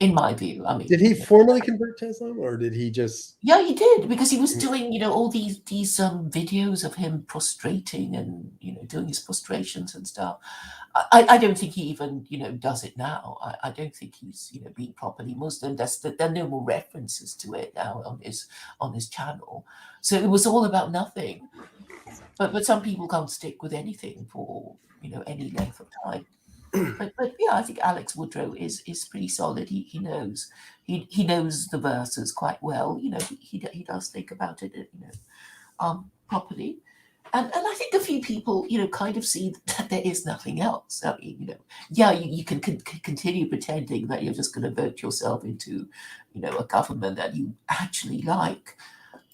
In my view, I mean, did he formally convert to Islam, or did he just? Yeah, he did, because he was doing, all these videos of him prostrating and doing his prostrations and stuff. I don't think he even does it now. I don't think he's being properly Muslim. There are no more references to it now on his channel. So it was all about nothing. But some people can't stick with anything for any length of time. But yeah, I think Alex Woodrow is pretty solid. He knows the verses quite well. He does think about it, properly. And I think a few people, kind of see that there is nothing else. I mean, you can continue pretending that you're just going to vote yourself into, a government that you actually like.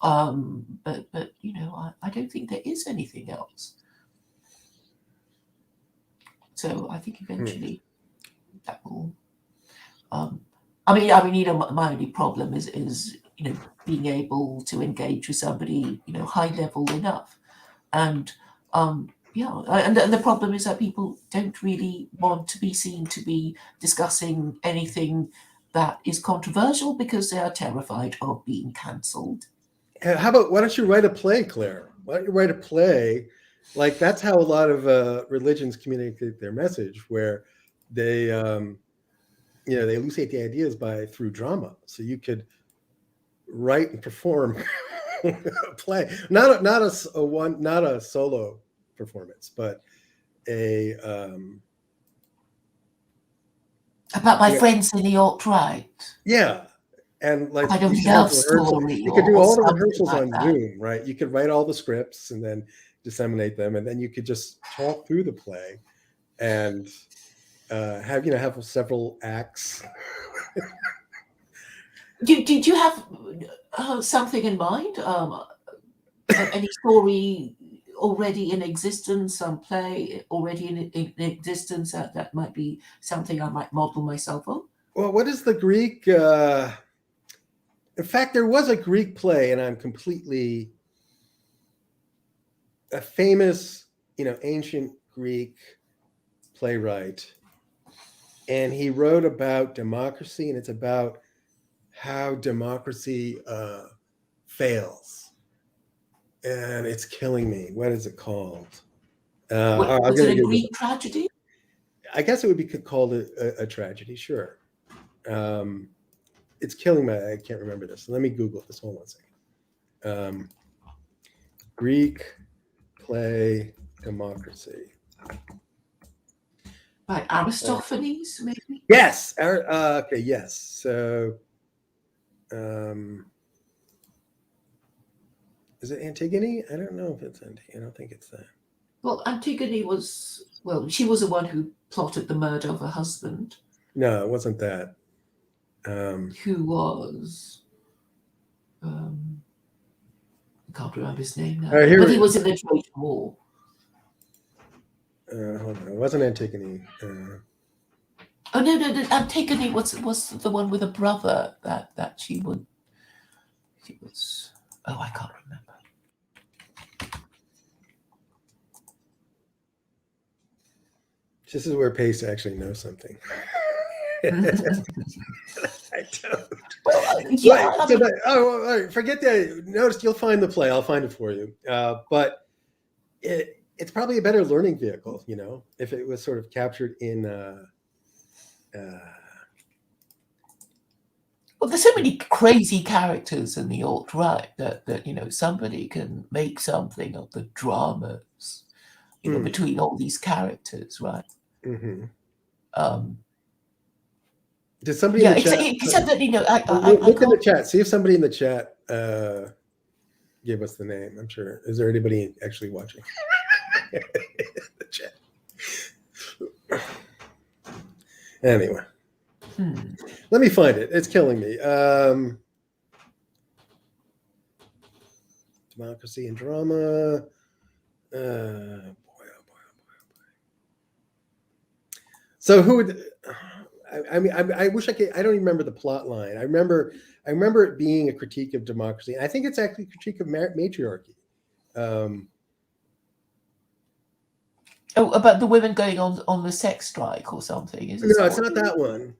But I don't think there is anything else. So I think eventually that will. My only problem is being able to engage with somebody high level enough, and and the problem is that people don't really want to be seen to be discussing anything that is controversial because they are terrified of being cancelled. How about, why don't you write a play, Claire? Why don't you write a play? Like, that's how a lot of religions communicate their message, where they they elucidate the ideas through drama. So you could write and perform a play, not a solo performance, but about my friends in the alt-right. Yeah. And like, I don't love story. You could do all the rehearsals like on that. Zoom, right? You could write all the scripts and then disseminate them, and then you could just talk through the play and have several acts. Did you have something in mind? Any story already in existence, some play already in existence that might be something I might model myself on? Well, what is the Greek? In fact, there was a Greek play, and I'm completely a famous, ancient Greek playwright, and he wrote about democracy, and it's about how democracy fails, and it's killing me. What is it called? Was it a Greek tragedy? I guess it would be called a tragedy. Sure. It's killing me. I can't remember this. Let me Google this. Hold on a second. Greek play democracy. By Aristophanes, maybe? Yes. Okay, yes. So, is it Antigone? I don't know if it's Antigone. I don't think it's that. Well, Antigone she was the one who plotted the murder of her husband. No, it wasn't that. Who was... I can't remember his name now. But he was in the Trojan War. Hold on. It wasn't Antigone. Oh no! Antigone was the one with a brother that she would. She was. Oh, I can't remember. This is where Pace actually knows something. I don't. Well, forget that. Notice, you'll find the play. I'll find it for you. But it's probably a better learning vehicle, if it was sort of captured in. Well, there's so many crazy characters in the alt-right that somebody can make something of the dramas, between all these characters, right? Mm-hmm. Did somebody in the chat? Except that look in the chat. See if somebody in the chat gave us the name. I'm sure. Is there anybody actually watching the chat? Anyway, Let me find it. It's killing me. Democracy and drama. Boy, oh boy, oh boy, oh boy. So who would? I mean, I wish I could. I don't even remember the plot line. I remember it being a critique of democracy. I think it's actually a critique of matriarchy. Oh, about the women going on the sex strike or something? Is it? No, it's not that one.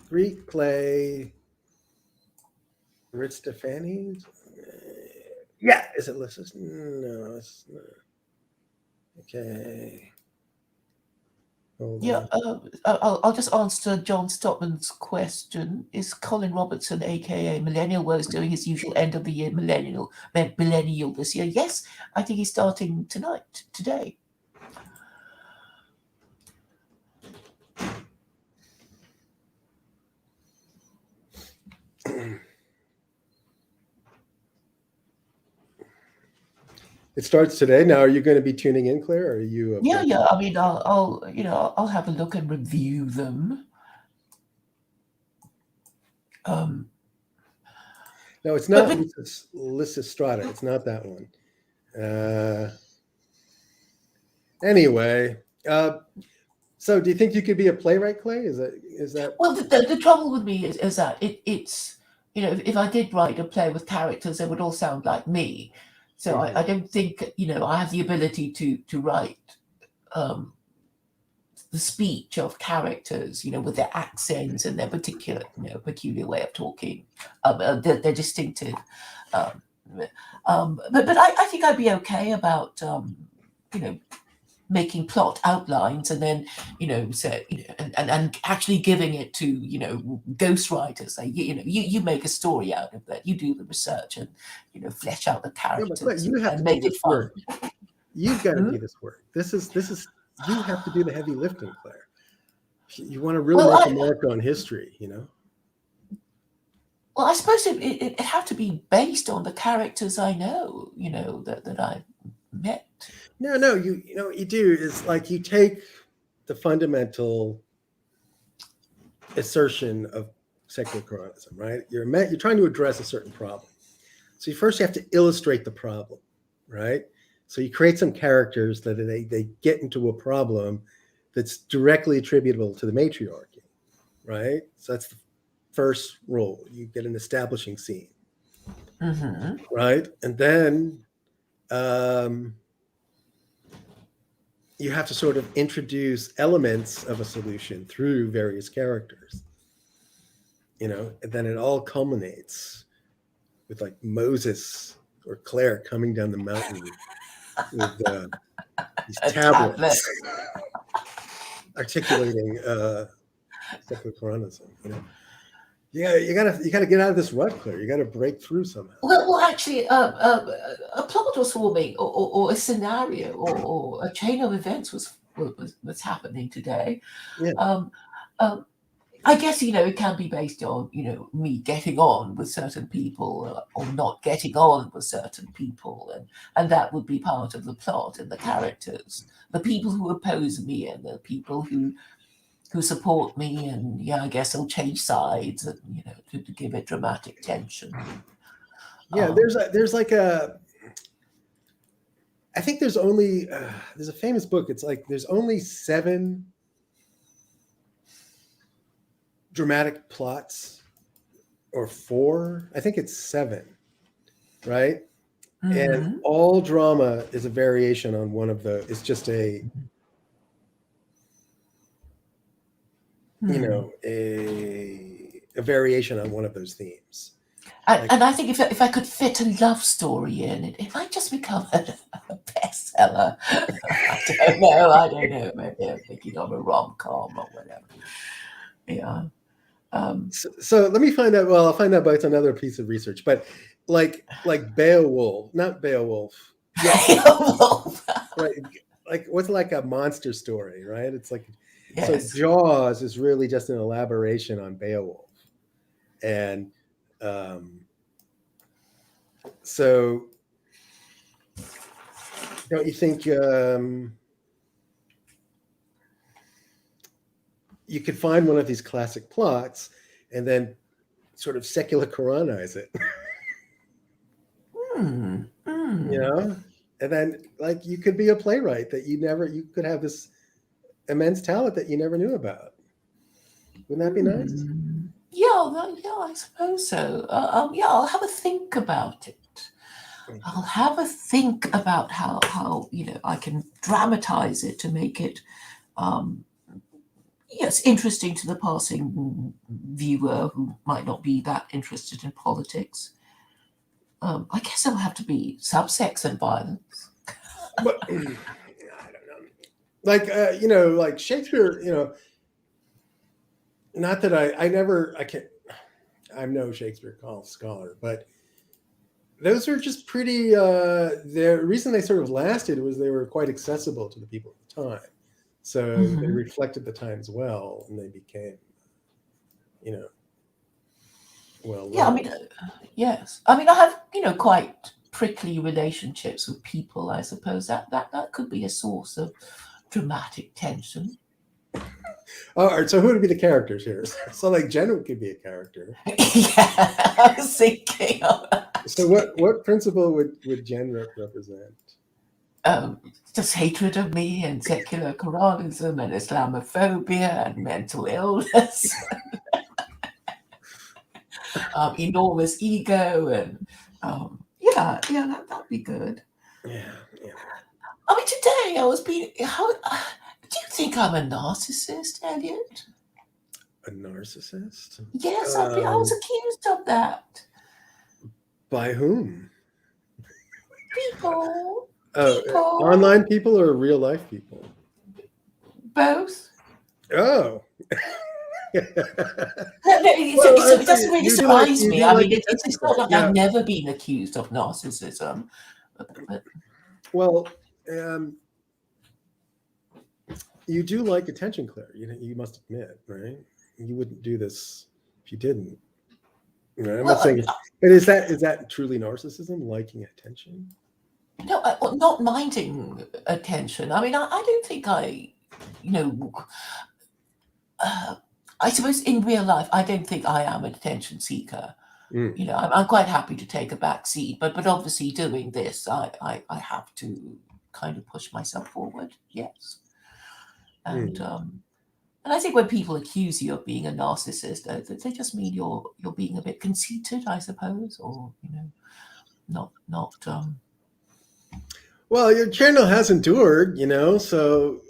Greek play. Aristophanes? Yeah. Is it Lysis? No, it's not. Okay. Hold Yeah, on. I'll just answer John Stopman's question. Is Colin Robertson, aka Millennial Woes, doing his usual end of the year millennial this year? Yes, I think he's starting today. It starts today. Now, are you going to be tuning in, Claire? Or are you? Yeah. I mean, I'll have a look and review them. No, it's not Lysistrata. It's not that one. Anyway, so do you think you could be a playwright, Clay? Is that? Well, the trouble with me is that it's if I did write a play with characters, they would all sound like me. So I don't think I have the ability to write the speech of characters, with their accents and their particular, peculiar way of talking. They're distinctive. But I think I'd be okay about, making plot outlines and then, and actually giving it to, ghostwriters. Say, you make a story out of that. You do the research and, flesh out the characters you have and to make it fun. Work. You've got to do this work. This is. You have to do the heavy lifting, Claire. You want to really make a mark on history, Well, I suppose it have to be based on the characters I know, that I met. No, you know what you do is like you take the fundamental assertion of secular Quranism, right? You're trying to address a certain problem. So you have to illustrate the problem, right? So you create some characters that they get into a problem that's directly attributable to the matriarchy, right? So that's the first role. You get an establishing scene, right? And then you have to sort of introduce elements of a solution through various characters, and then it all culminates with like Moses or Claire coming down the mountain with these tablets articulating secular Quranism. Yeah, you gotta get out of this rut, Claire. You gotta break through somehow. Well, actually, a plot was forming, or a scenario, or a chain of events was happening today. Yeah. I guess it can be based on me getting on with certain people or not getting on with certain people, and that would be part of the plot and the characters, the people who oppose me and the people who support me, and I guess they'll change sides and to give it dramatic tension. Yeah, there's like a. I think there's only there's a famous book. It's like there's only 7 dramatic plots, or 4. I think it's 7, right? And all drama is a variation on one of the. It's just a. A variation on one of those themes. And I think if I could fit a love story in, it might just become a bestseller. I don't know. Maybe I'm thinking of a rom-com or whatever. Yeah. So let me find out. Well, I'll find out by another piece of research. But like Beowulf, not Beowulf. Yeah. Beowulf. Right. Like what's like a monster story, right? It's like. Yes. So Jaws is really just an elaboration on Beowulf. And so don't you think you could find one of these classic plots and then sort of secular Quranize it. You know, and then like you could be a playwright that you could have this immense talent that you never knew about. Wouldn't that be nice? Yeah, I suppose so. Yeah, I'll have a think about it. I'll have a think about how I can dramatize it to make it yes, interesting to the passing viewer who might not be that interested in politics. I guess it'll have to be subsex and violence. But I don't know. Like like Shakespeare, not that I can't, I'm no Shakespeare scholar, but those are just pretty the reason they sort of lasted was they were quite accessible to the people at the time. So they reflected the times well, and they became, well. Yeah, I mean, yes. I mean, I have quite prickly relationships with people. I suppose that could be a source of dramatic tension. All right, so who would be the characters here? So like Jen could be a character. Yeah, I was thinking of that. So what principle would Jen represent? Just hatred of me and secular Quranism and Islamophobia and mental illness. Enormous ego and that'd be good. Yeah. I mean, today I was being do you think I'm a narcissist, Elliott? A narcissist? Yes, I was accused of that. By whom? People. Online people or real life people? Both. Oh. It doesn't really surprise me. I mean, it's not like I've never been accused of narcissism. But... Well, you do like attention, Claire. You must admit, right? You wouldn't do this if you didn't. Right? I'm not saying. But is that truly narcissism, liking attention? No, not minding attention. I mean, I don't think I suppose in real life, I don't think I am an attention seeker. I'm quite happy to take a back seat, but obviously doing this, I have to kind of push myself forward. Yes, and I think when people accuse you of being a narcissist, they just mean you're being a bit conceited, I suppose, or not. Well, your channel has endured, so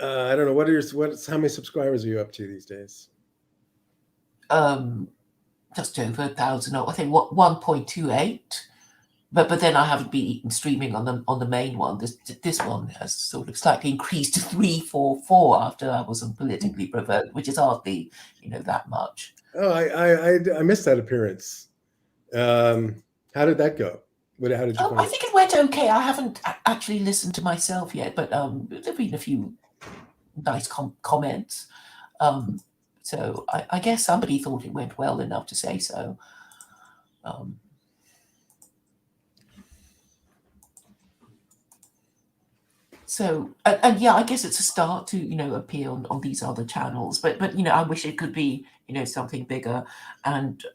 I don't know how many subscribers are you up to these days? Just over 1,000. I think 1.28. But then I haven't been streaming on the main one. This one has sort of slightly increased to 344 after I wasn't politically provoked, which is hardly that much. Oh, I missed that appearance. How did that go? How did you find I think it went okay. I haven't actually listened to myself yet, but there've been a few nice comments. So I guess somebody thought it went well enough to say so. So yeah, I guess it's a start to appear on these other channels, but I wish it could be something bigger, and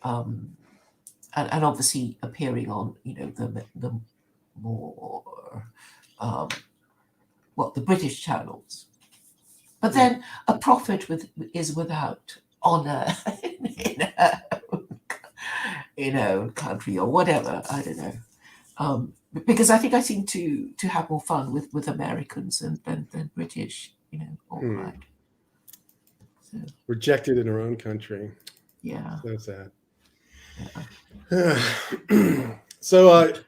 obviously appearing on the more the British channels. But then a prophet is without honor in her own country or whatever. I don't know. Because I think I seem to have more fun with Americans than British, all right. So, rejected in her own country. Yeah. So sad. Yeah. So I've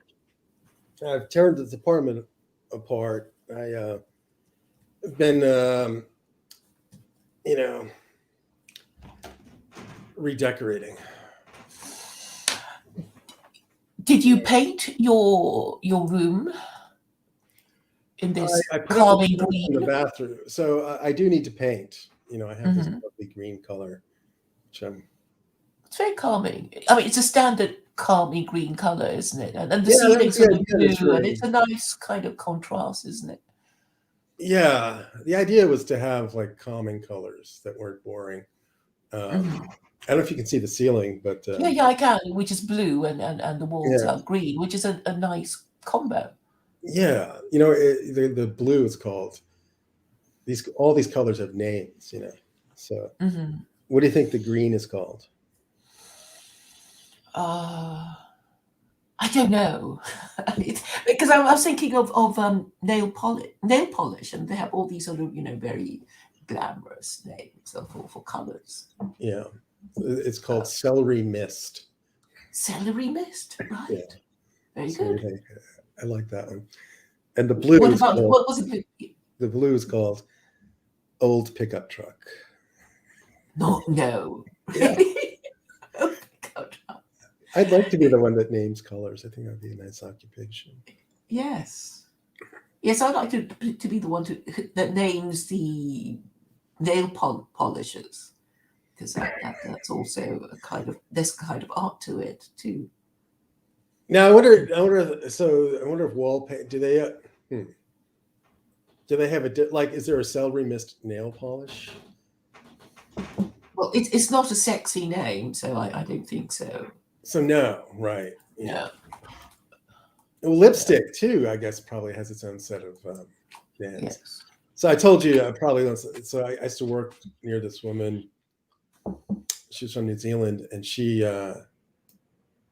teared this apartment apart. I've been, redecorating. Did you paint your room in this calming green? In the bathroom, so I do need to paint. I have this lovely green color, which it's very calming. I mean, it's a standard calming green color, isn't it? And the ceilings are blue, and it's a nice kind of contrast, isn't it? Yeah, the idea was to have like calming colors that weren't boring. Mhm. I don't know if you can see the ceiling, but Yeah, yeah, I can, which is blue, and the walls yeah, are green, which is a nice combo. yeah. The blue is called these. All these colors have names. So Mhm. what do you think the green is called? Uh, I don't know. Because I was thinking of nail polish, and they have all these sort of, very glamorous names for colors. Yeah, it's called Uh, celery mist. Celery mist, Yeah, right? Very so good. I like that one. And the blue What is about called what was it? the blue is called old pickup truck. No, no, Yeah, really. Oh my God. I'd like to be the one that names colors. I think that'd be a nice occupation. Yes, yes, I'd like to be the one that names the polishers, because that's also there's a kind of art to it too. Now I wonder. I wonder if wallpaper. Hmm, do they have like? Is there a celery mist nail polish? Well, it's not a sexy name, so I don't think so. So no, right? Yeah. No, Well, no, lipstick too. I guess probably has its own set of names. yes. So I told you probably. So I used to work near this woman. She was from New Zealand, and she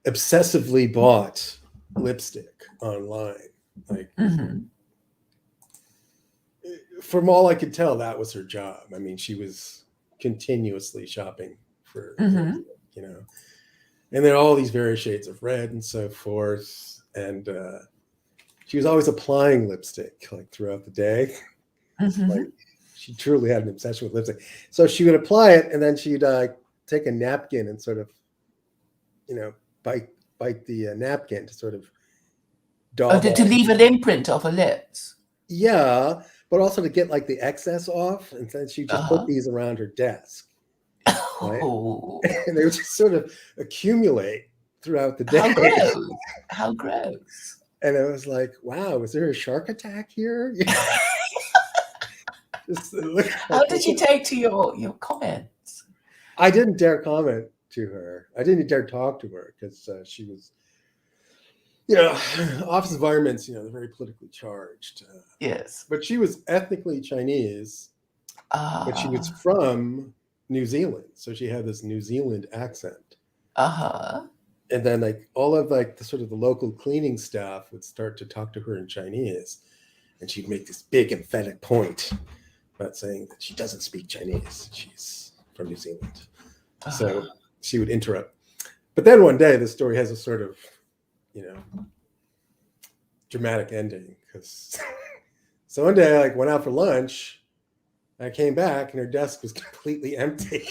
obsessively bought lipstick online. Like Hmm. from all I could tell, that was her job. I mean, she was continuously shopping for Hmm. lipstick, and there are all these various shades of red and so forth. And she was always applying lipstick like throughout the day. Like Hmm. she truly had an obsession with lipstick. So she would apply it, and then she'd take a napkin and sort of, you know, bite the napkin to sort of Oh, daub to off. leave an imprint of her lips. Yeah, but also to get like the excess off, and then she just put Uh-huh. these around her desk, right? Oh, And they would just sort of accumulate throughout the how day. gross! How gross! And I was like, wow, is there a shark attack here? Just look How like did she take to your comments? I didn't dare comment to her. I didn't dare talk to her because she was, you know, office environments, they're very politically charged. Yes. But she was ethnically Chinese, but she was Ah. from New Zealand. So she had this New Zealand accent. Uh-huh. And then like all of like the sort of the local cleaning staff would start to talk to her in Chinese. And she'd make this big emphatic point about saying that she doesn't speak Chinese. She's from New Zealand. Uh-huh. So she would interrupt. But then one day the story has a sort of, dramatic ending because so one day I like went out for lunch. I came back and her desk was completely empty.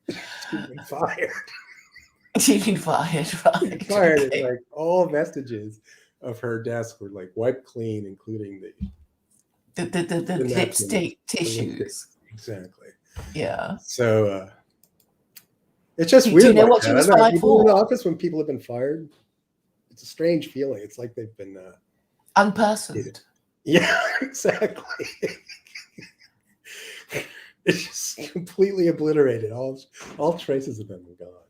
She'd been fired. She'd been fired, She'd been right? fired, and Okay. like all vestiges of her desk were like wiped clean, including The the napkins, lipstick the lipstick. tissues. Exactly. Yeah. So it's just Do you weird know like what she that. I was don't know. Have fired you been in the for? office when people have been fired? It's a strange feeling. It's like they've been Unpersoned. yeah, exactly. It's just completely obliterated. All traces of them are gone.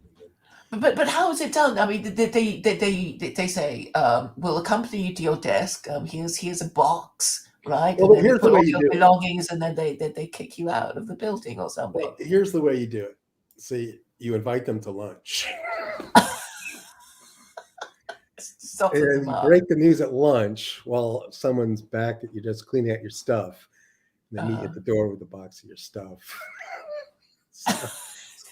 But how is it done? I mean, they say, we'll accompany you to your desk. Here's a box, right? And Well, then they here's the put way all you your do it. belongings, and then they kick you out of the building or Well, something. here's the way you do it. See, you invite them to lunch. Soften And them you up. break the news at lunch while someone's back at you just cleaning out your stuff. And they meet you Uh, at the door with a box of your stuff. So,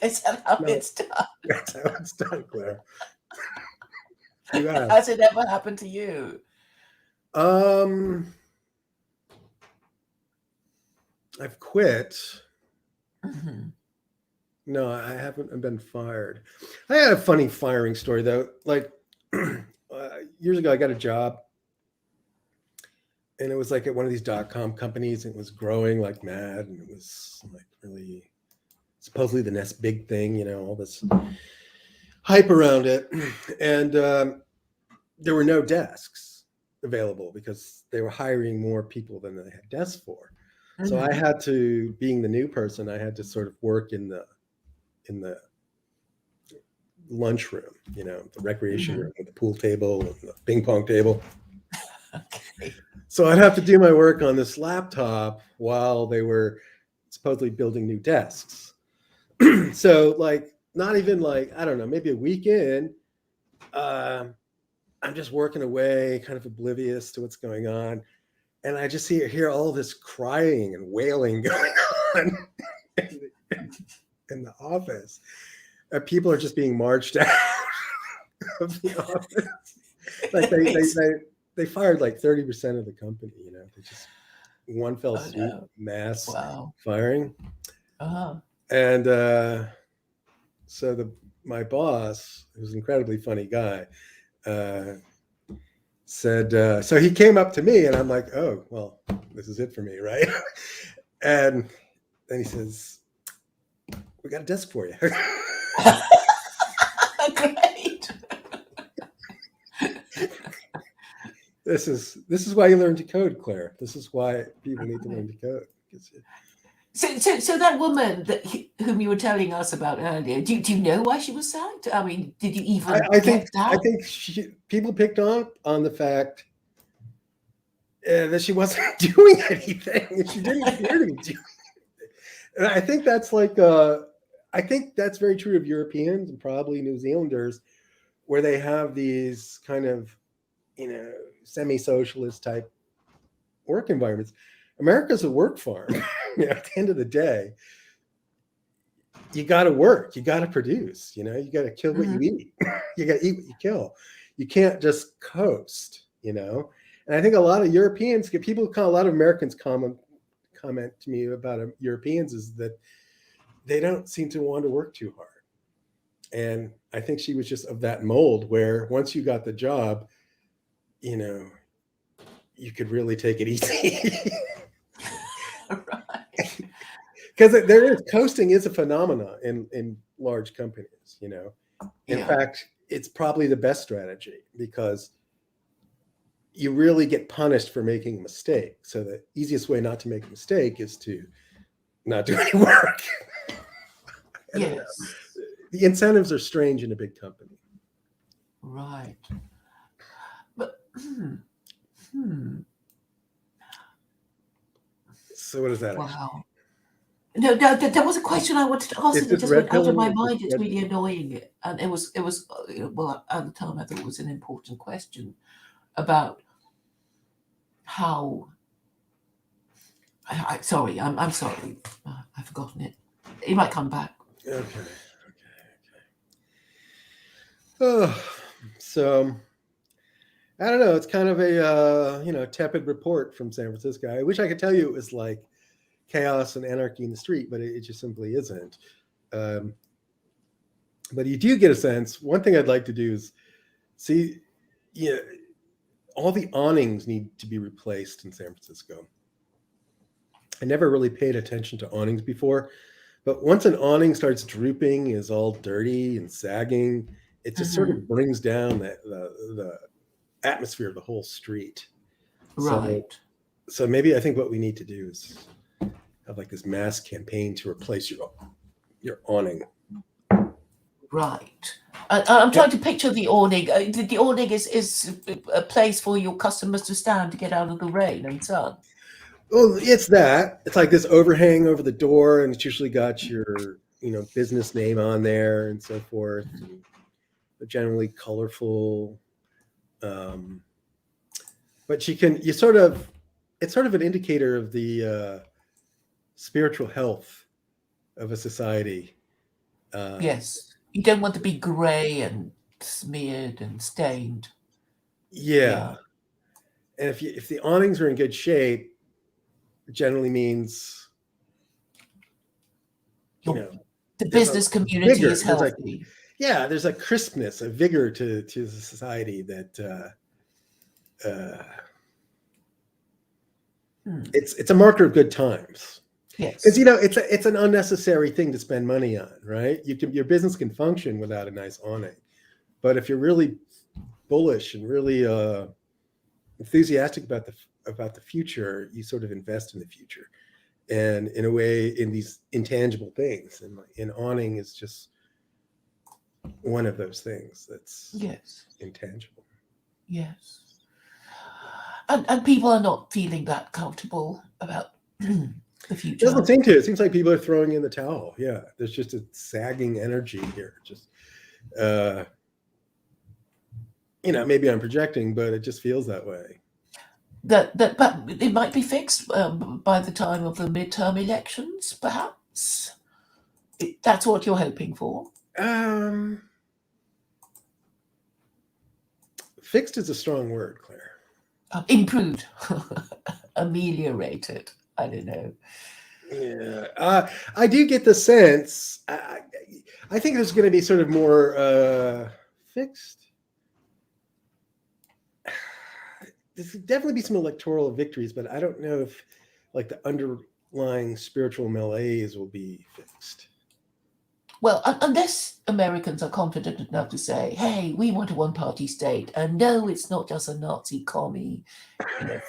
is that how no, it's done? that's how it's done, Claire. You asked. Has it ever happened to you? Um, I've quit. Hmm. No, I haven't been fired. I had a funny firing story though. Like years ago, I got a job, and it was like at one of these .com companies. And it was growing like mad, and it was like really supposedly the next big thing. All this hype around it, and there were no desks. available because they were hiring more people than they had desks for. So I Mhm. had to, being the new person, I had to sort of work in the lunchroom, the recreation room with the pool table and the ping pong table. Okay. So I'd have to do my work on this laptop while they were supposedly building new desks. So like, not even like, I don't know, maybe a weekend, I'm just working away, kind of oblivious to what's going on. And I just hear all this crying and wailing going on in the office. People are just being marched out of the office. Like they fired like 30% of the company, they just one fell Oh swoop, no! mass Wow. firing. Uh-huh. And so my boss, who's an incredibly funny guy, said, so he came up to me and I'm like, oh, well, this is it for me, right? And then he says, we got a desk for you. Great. This is why you learn to code, Claire. This is why people need to learn to code. So that woman whom you were telling us about earlier, do you know why she was sacked? I mean, did you even I get that? think people picked on the fact that she wasn't doing anything, and she didn't appear to be doing anything. And I think that's I think that's very true of Europeans and probably New Zealanders, where they have these kind of semi-socialist type work environments. America's a work farm. At the end of the day, you got to work, you got to produce, you got to kill what you eat. You got to eat what you kill. You can't just coast, And I think a lot of Europeans, a lot of Americans comment to me about Europeans is that they don't seem to want to work too hard. And I think she was just of that mold where once you got the job, you could really take it easy. Right. Because coasting is a phenomenon in large companies, In fact, it's probably the best strategy because you really get punished for making a mistake. So the easiest way not to make a mistake is to not do any work. Yes. The incentives are strange in a big company. Right. But So what is that? wow. No, there was a question I wanted to ask, Is and it this just red went out of pilling? my mind. It's really annoying, and it was well, at the time I thought it was an important question about how. Sorry, I'm sorry, I've forgotten it. It might come back. Okay. Oh, so I don't know. It's kind of a tepid report from San Francisco. I wish I could tell you it was like chaos and anarchy in the street, but it just simply isn't. But you do get a sense. One thing I'd like to do is see, all the awnings need to be replaced in San Francisco. I never really paid attention to awnings before, but once an awning starts drooping, is all dirty and sagging, it just sort of brings down the atmosphere of the whole street. Right. So maybe I think what we need to do is have like this mass campaign to replace your awning. Right. I'm trying to picture the awning. The awning is a place for your customers to stand to get out of the rain and sun. Well, it's that. It's like this overhang over the door, and it's usually got your business name on there and so forth. And they're generally colorful. But it's sort of an indicator of the spiritual health of a society. Yes. You don't want to be grey and smeared and stained. Yeah. And if the awnings are in good shape, it generally means The business community is healthy. There's a crispness, a vigor to the society that it's a marker of good times. Yes. Because it's an unnecessary thing to spend money on, right? Your business can function without a nice awning, but if you're really bullish and really enthusiastic about the future, you sort of invest in the future, and in a way, in these intangible things, and awning is just one of those things that's Yes. intangible. Yes. And people are not feeling that comfortable about the It future. doesn't seem to. It seems like people are throwing in the towel. Yeah, there's just a sagging energy here. Just, maybe I'm projecting, but it just feels that way. But it might be fixed by the time of the midterm elections, perhaps. That's what you're hoping for. Fixed is a strong word, Claire. Improved, ameliorated. I don't know. Yeah, I do get the sense. I think there's going to be sort of more fixed. There's definitely be some electoral victories, but I don't know if like the underlying spiritual malaise will be fixed. Well, unless Americans are confident enough to say, "Hey, we want a one-party state, and no, it's not just a Nazi commie,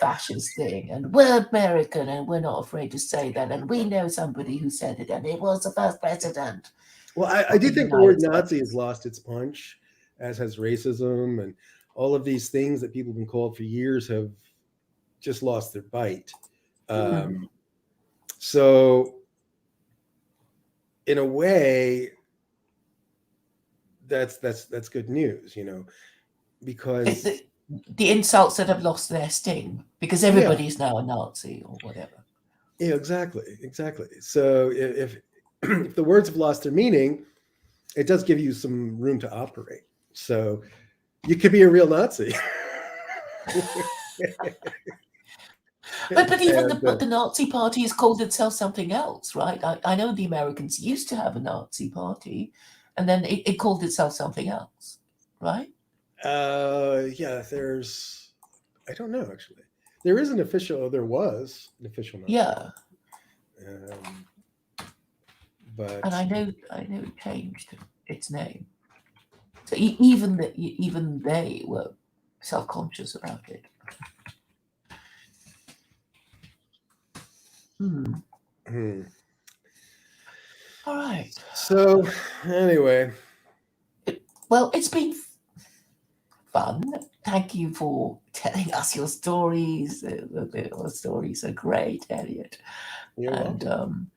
fascist thing, and we're American, and we're not afraid to say that, and we know somebody who said it, and it was the first president." Well, I do think the word Nazi has lost its punch, as has racism, and all of these things that people have been called for years have just lost their bite. So, in a way, that's good news, because the insults that have lost their sting because everybody's now a Nazi or whatever. Yeah, exactly. So if if the words have lost their meaning, it does give you some room to operate. So you could be a real Nazi. But even the Nazi Party has called itself something else, right? I know the Americans used to have a Nazi Party, and then it called itself something else, right? Yeah, I don't know, actually. There was an official Nazi. Yeah. But And I know it changed its name. So even they were self-conscious about it. All right. So anyway, well, it's been fun. Thank you for telling us your stories. The stories are great, Elliott. You're welcome.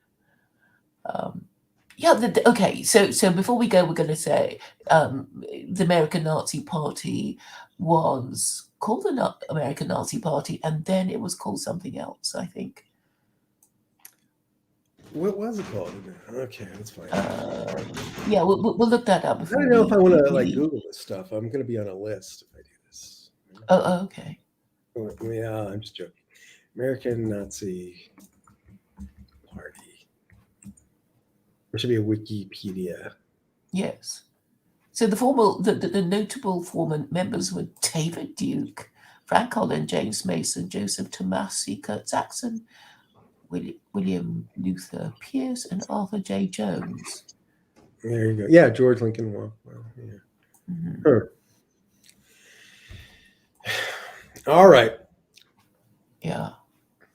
Okay. So before we go, we're going to say the American Nazi Party was called the American Nazi Party, and then it was called something else, I think. What was it called? Okay, that's fine. Yeah, we'll look that up. I don't know if I want to Google this stuff. I'm going to be on a list if I do this. Oh, okay. Yeah, I'm just joking. American Nazi Party. There should be a Wikipedia. Yes. So the notable former members were David Duke, Frank Holland, James Mason, Joseph Tomasi, Kurt Saxon, William Luther Pierce, and Arthur J. Jones. There you go. Yeah, George Lincoln. Well, yeah. Mm-hmm. Sure. All right. Yeah.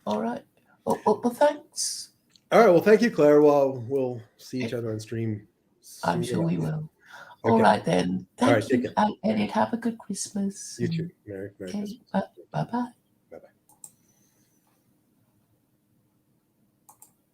All right. Well, thanks. All right. Well, thank you, Claire. Well, we'll see each other on stream. I'm sure we will. Okay. All right, then. Thank you, Elliott. Have a good Christmas. You too. Merry Christmas. Bye-bye.